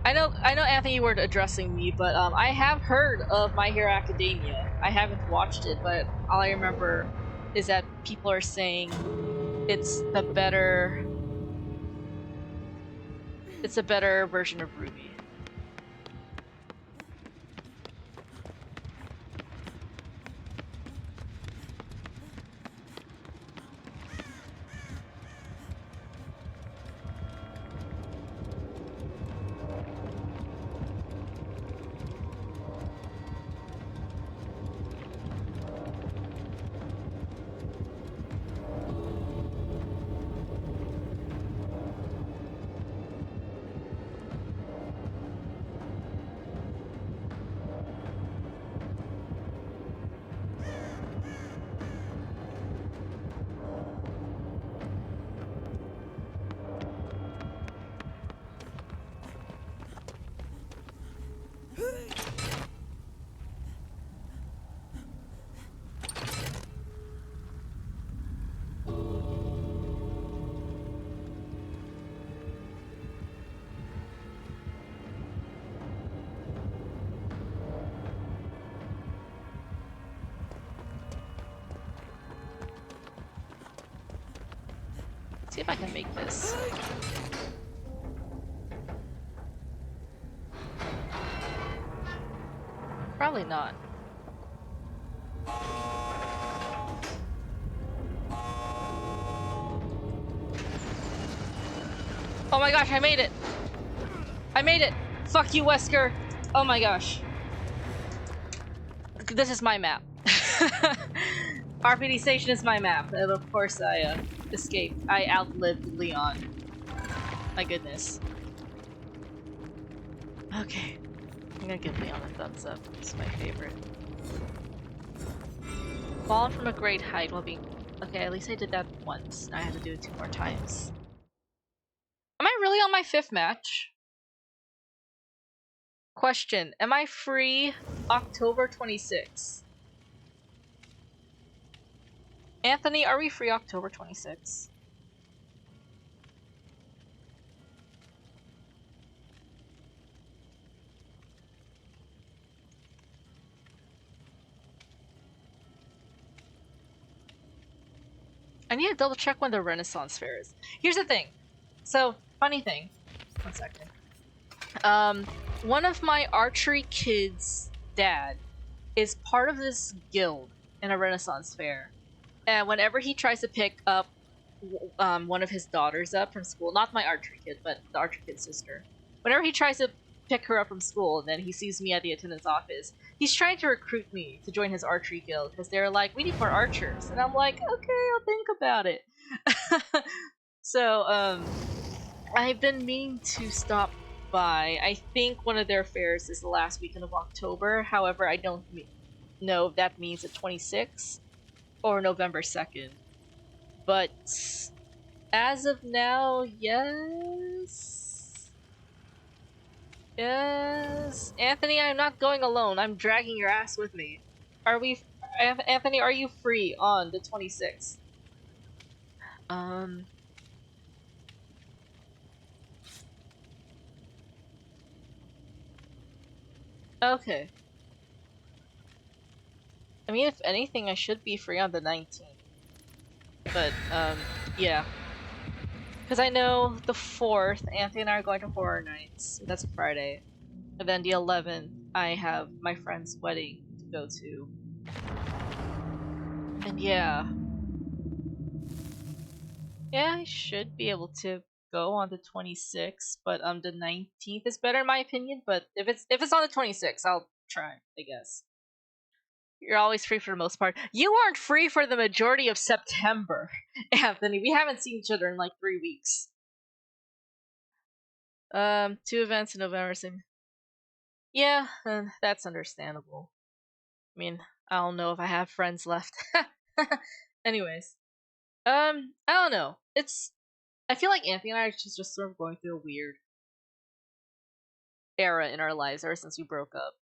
I know Anthony, you weren't addressing me, but I have heard of My Hero Academia. I haven't watched it, but all I remember is that people are saying it's a better version of Ruby. See if I can make this. Probably not. Oh my gosh, I made it! I made it! Fuck you, Wesker! Oh my gosh. This is my map. RPD Station is my map, and of course I escaped. I outlived Leon. My goodness. Okay. I'm gonna give Leon a thumbs up. He's my favorite. Fallen from a great height while being... Okay, at least I did that once. Now I have to do it 2 more times. Am I really on my 5th match? Question. Am I free October 26th? Anthony, are we free October 26th? I need to double check when the Renaissance Fair is. Here's the thing. So, funny thing. 1 second. One of my archery kids' dad is part of this guild in a Renaissance Fair. And whenever he tries to pick up one of his daughters up from school, not my archery kid, but the archery kid's sister, whenever he tries to pick her up from school and then he sees me at the attendance office, he's trying to recruit me to join his archery guild because they're like, we need more archers. And I'm like, okay, I'll think about it. So, I've been meaning to stop by. I think one of their fairs is the last weekend of October. However, I don't know if that means the 26th or November 2nd. But as of now, yes. Yes. Anthony, I'm not going alone. I'm dragging your ass with me. Anthony, are you free on the 26th? Okay. I mean, if anything, I should be free on the 19th. But, yeah. Because I know the 4th, Anthony and I are going to Horror Nights. That's a Friday. And then the 11th, I have my friend's wedding to go to. And yeah. Yeah, I should be able to go on the 26th, but the 19th is better in my opinion, but if it's on the 26th, I'll try, I guess. You're always free for the most part. You aren't free for the majority of September, Anthony. We haven't seen each other in like 3 weeks. 2 events in November. Yeah, that's understandable. I mean, I don't know if I have friends left. Anyways. I don't know. I feel like Anthony and I are just sort of going through a weird era in our lives ever since we broke up.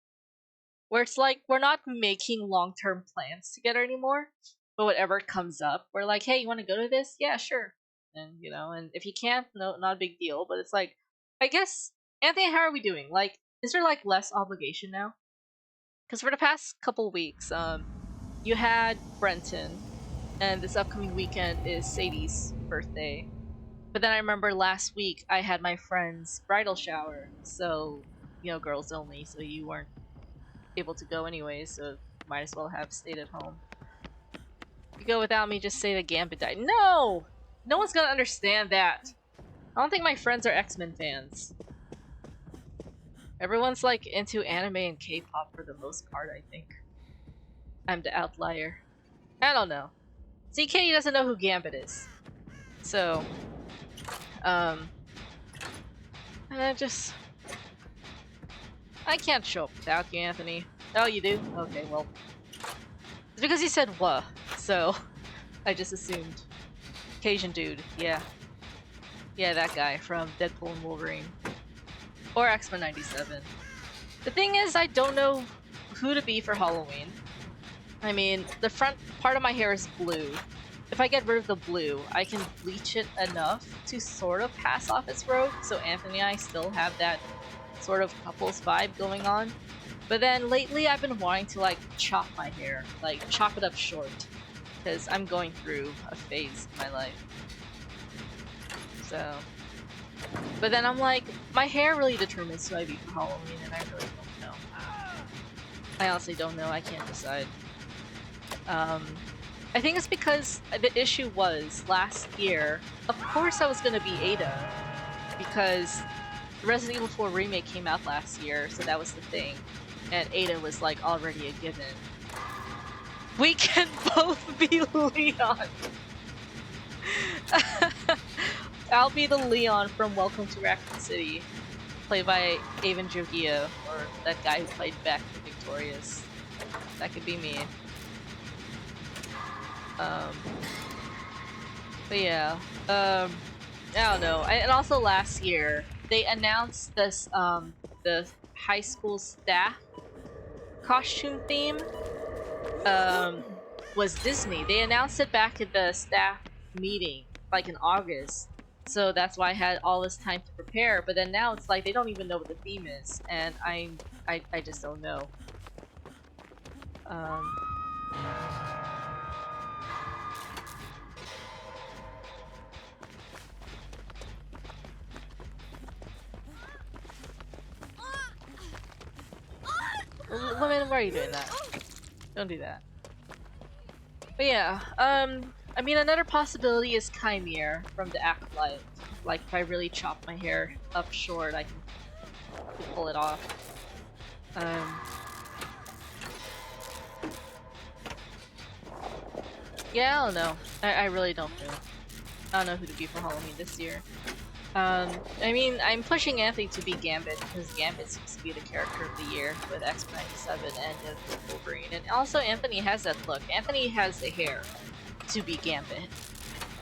Where it's like, we're not making long-term plans together anymore, but whatever comes up, we're like, hey, you want to go to this? Yeah, sure. And, and if you can't, no, not a big deal, but it's like, I guess, Anthony, how are we doing? Like, is there, like, less obligation now? Because for the past couple weeks, you had Brenton, and this upcoming weekend is Sadie's birthday. But then I remember last week I had my friend's bridal shower, so, girls only, so you weren't able to go anyway, so might as well have stayed at home. If you go without me, just say the Gambit died. No! No one's gonna understand that. I don't think my friends are X-Men fans. Everyone's like into anime and K-pop for the most part, I think. I'm the outlier. I don't know. See, Katie doesn't know who Gambit is. So, and I can't show up without you, Anthony. Oh, you do? Okay, well. It's because you said "wha," so I just assumed. Cajun dude, yeah. Yeah, that guy from Deadpool and Wolverine. Or X-Men 97. The thing is, I don't know who to be for Halloween. I mean, the front part of my hair is blue. If I get rid of the blue, I can bleach it enough to sort of pass off as rogue, so Anthony and I still have that sort of couples vibe going on. But then lately I've been wanting to like chop my hair, like chop it up short, because I'm going through a phase in my life. So, but then I'm like, my hair really determines who I be for Halloween, and I really don't know. I honestly don't know, I can't decide. I think it's because the issue was, last year, of course I was gonna be Ada, because Resident Evil 4 Remake came out last year, so that was the thing. And Ada was like already a given. We can both be Leon! I'll be the Leon from Welcome to Raccoon City. played by Avon Jogia, or that guy who played Beck for Victorious. That could be me. But yeah, I don't know. And also last year, they announced this, the high school staff costume theme, was Disney. They announced it back at the staff meeting, like in August. So that's why I had all this time to prepare. But then now it's like they don't even know what the theme is, and I just don't know. Women, why are you doing that? Don't do that. But yeah, I mean, another possibility is Chimere from the Acolyte. Like, if I really chop my hair up short, I can pull it off. Yeah, I don't know. I really don't know. I don't know who to be for Halloween this year. I mean, I'm pushing Anthony to be Gambit, because Gambit seems to be the character of the year with X97 and Wolverine. And also, Anthony has that look. Anthony has the hair to be Gambit.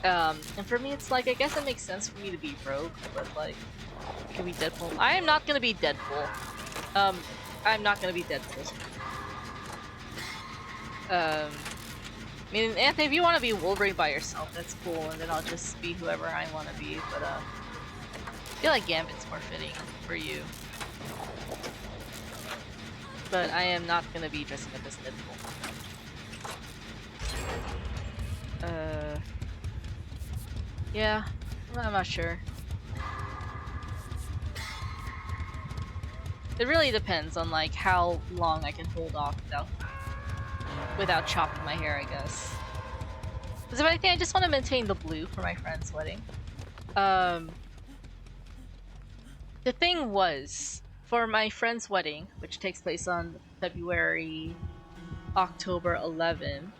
And for me, it's like, I guess it makes sense for me to be Rogue, but like, can be Deadpool. I am not gonna be Deadpool. I'm not gonna be Deadpool. I mean, Anthony, if you want to be Wolverine by yourself, that's cool, and then I'll just be whoever I want to be, but I feel like Gambit's more fitting for you. But I am not gonna be dressing up as Deadpool. Yeah, I'm not sure. It really depends on like how long I can hold off without chopping my hair, I guess. Because if anything, I just want to maintain the blue for my friend's wedding. The thing was, for my friend's wedding, which takes place on October 11th,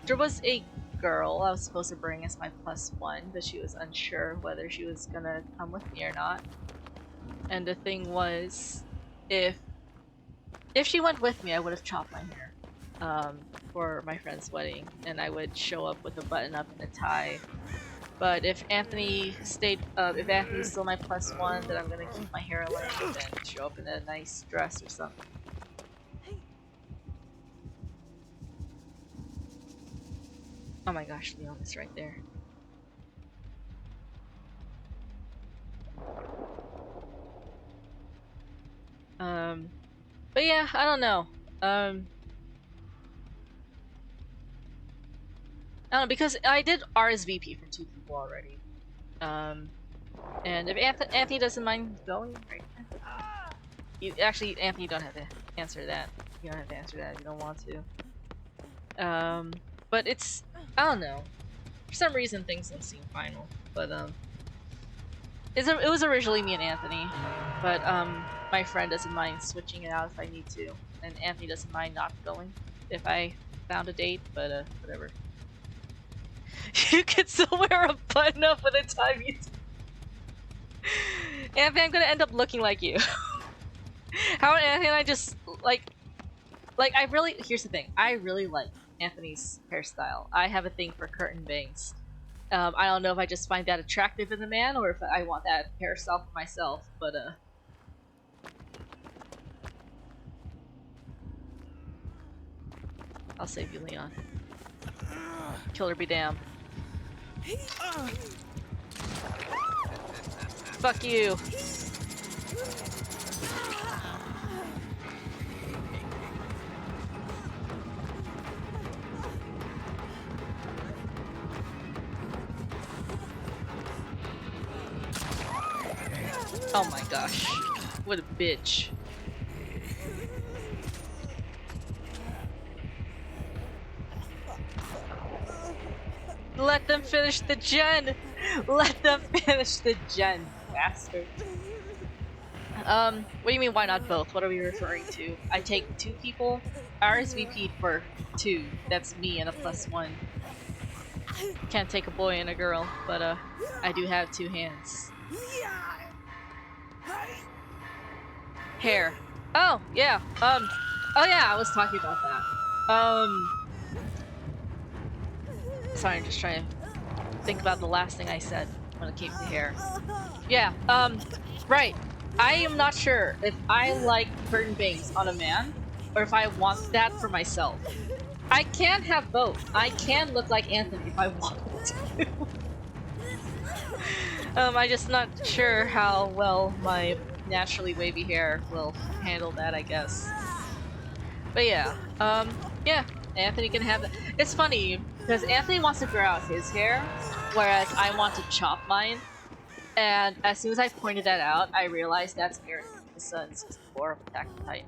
there was a girl I was supposed to bring as my +1, but she was unsure whether she was gonna come with me or not. And the thing was, if she went with me, I would have chopped my hair for my friend's wedding, and I would show up with a button-up and a tie. But if Anthony stayed, if Anthony's still my +1, then I'm gonna keep my hair length and show up in a nice dress or something. Oh my gosh, Leon is right there. But yeah, I don't know. I don't know, because I did RSVP for 2 people already. And if Anthony doesn't mind going, right? Actually, Anthony, you don't have to answer that. You don't have to answer that if you don't want to. But it's, I don't know. For some reason, things don't seem final. But it was originally me and Anthony, but my friend doesn't mind switching it out if I need to, and Anthony doesn't mind not going if I found a date. But whatever. You could still wear a button up by the time you. Anthony, I'm gonna end up looking like you. How about Anthony and I just like I really, here's the thing, I really like Anthony's hairstyle. I have a thing for curtain bangs. I don't know if I just find that attractive in the man or if I want that hairstyle for myself, but I'll save you, Leon. Killer be damned. Fuck you. Oh my gosh. What a bitch. Let them finish the gen! Let them finish the gen, bastard. What do you mean, why not both? What are we referring to? I take 2 people? RSVP'd for 2. That's me and a +1. Can't take a boy and a girl, but I do have 2 hands. Hair. Oh, yeah. Oh yeah, I was talking about that. Sorry, I'm just trying to think about the last thing I said when it came to hair. Yeah, right. I am not sure if I like curtain bangs on a man, or if I want that for myself. I can have both. I can look like Anthony if I wanted to. I'm just not sure how well my naturally wavy hair will handle that, I guess. But yeah, yeah, Anthony can have that. It's funny because Anthony wants to grow out his hair, whereas I want to chop mine. And as soon as I pointed that out, I realized that's Aaron Mikasa in season 4 of Attack on Titan.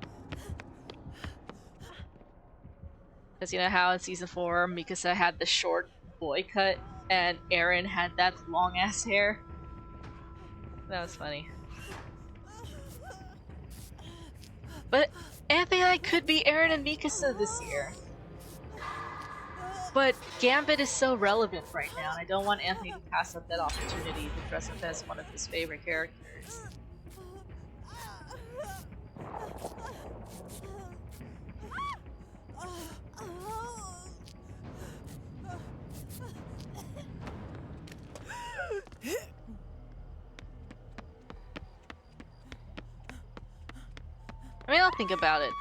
Because you know how in season 4, Mikasa had the short boy cut, and Aaron had that long ass hair? That was funny. But Anthony and I could be Aaron and Mikasa this year. But Gambit is so relevant right now, and I don't want Anthony to pass up that opportunity to dress up as one of his favorite characters. I mean, I'll think about it.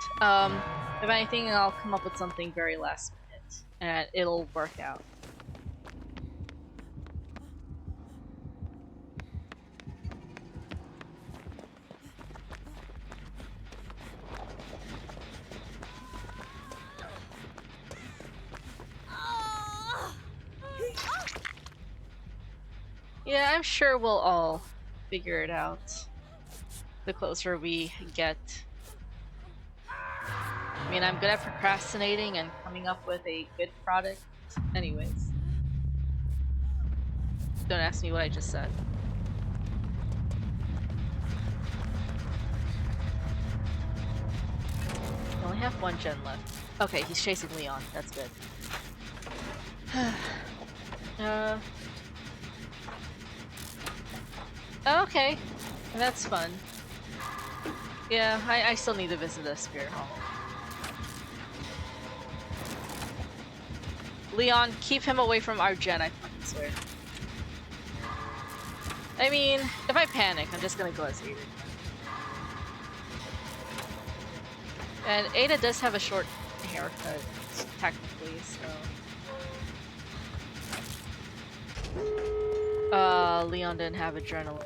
If anything, I'll come up with something very last minute, and it'll work out. Yeah, I'm sure we'll all figure it out the closer we get. I mean, I'm good at procrastinating and coming up with a good product. Anyways. Don't ask me what I just said. I only have one gen left. Okay, he's chasing Leon. That's good. Okay. That's fun. Yeah, I still need to visit the Spirit Hall. Leon, keep him away from our gen, I fucking swear. I mean, if I panic, I'm just gonna go as Ada. And Ada does have a short haircut, technically, so... Leon didn't have adrenaline.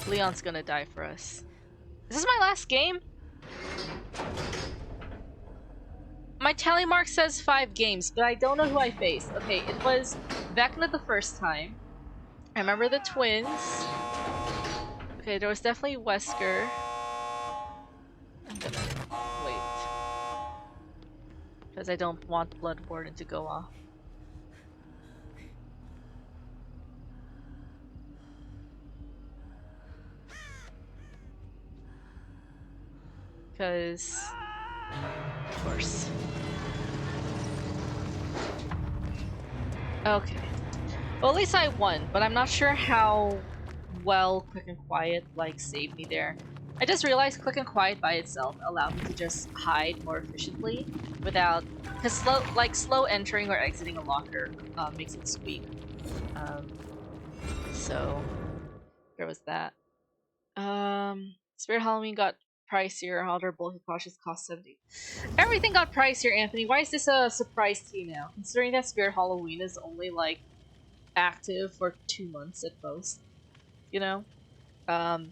Leon's gonna die for us. Is this my last game? My tally mark says 5 games, but I don't know who I faced. Okay, it was Vecna the first time. I remember the twins. Okay, there was definitely Wesker. I'm gonna wait. Because I don't want Blood Warden to go off. Because... of course. Okay. Well, at least I won, but I'm not sure how well Quick and Quiet, like, saved me there. I just realized Quick and Quiet by itself allowed me to just hide more efficiently without... Because slow entering or exiting a locker makes it squeak. So, there was that. Spirit Halloween got pricier, Alder Bulky Cautious cost 70. Everything got pricier, Anthony. Why is this a surprise to you now? Considering that Spirit Halloween is only, like, active for 2 months at most. You know?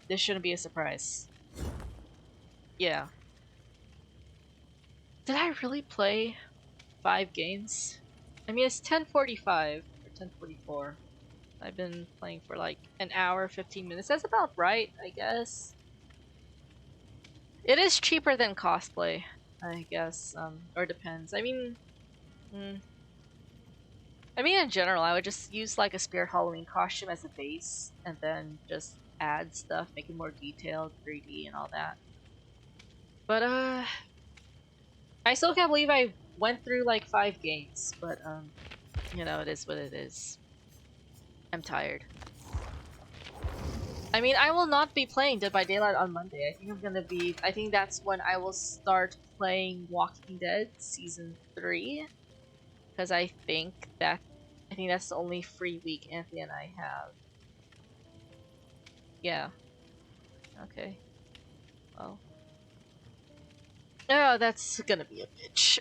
This shouldn't be a surprise. Yeah. Did I really play 5 games? I mean, it's 10:45 or 10:44. I've been playing for like an hour, 15 minutes. That's about right, I guess. It is cheaper than cosplay, I guess. Or depends. I mean, in general, I would just use like a Spirit Halloween costume as a base, and then just add stuff, make it more detailed, 3D, and all that. But I still can't believe I went through like 5 games. But you know, it is what it is. I'm tired. I mean, I will not be playing Dead by Daylight on Monday. I think that's when I will start playing Walking Dead Season 3. Because I think that's the only free week Anthony and I have. Yeah. Okay. Well. Oh, that's gonna be a bitch.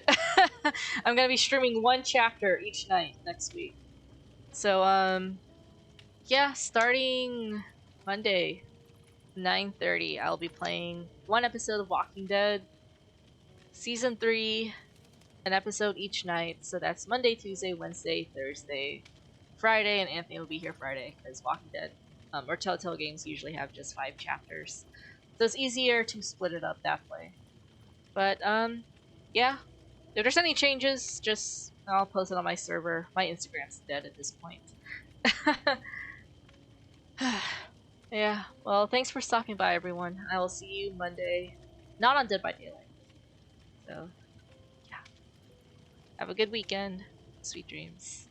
I'm gonna be streaming one chapter each night next week. So, yeah, starting Monday, 9:30, I'll be playing one episode of Walking Dead, Season 3, an episode each night. So that's Monday, Tuesday, Wednesday, Thursday, Friday, and Anthony will be here Friday because Walking Dead or Telltale games usually have just 5 chapters. So it's easier to split it up that way. But, yeah. If there's any changes, just I'll post it on my server. My Instagram's dead at this point. Yeah, well, thanks for stopping by, everyone. I will see you Monday. Not on Dead by Daylight. So, yeah. Have a good weekend. Sweet dreams.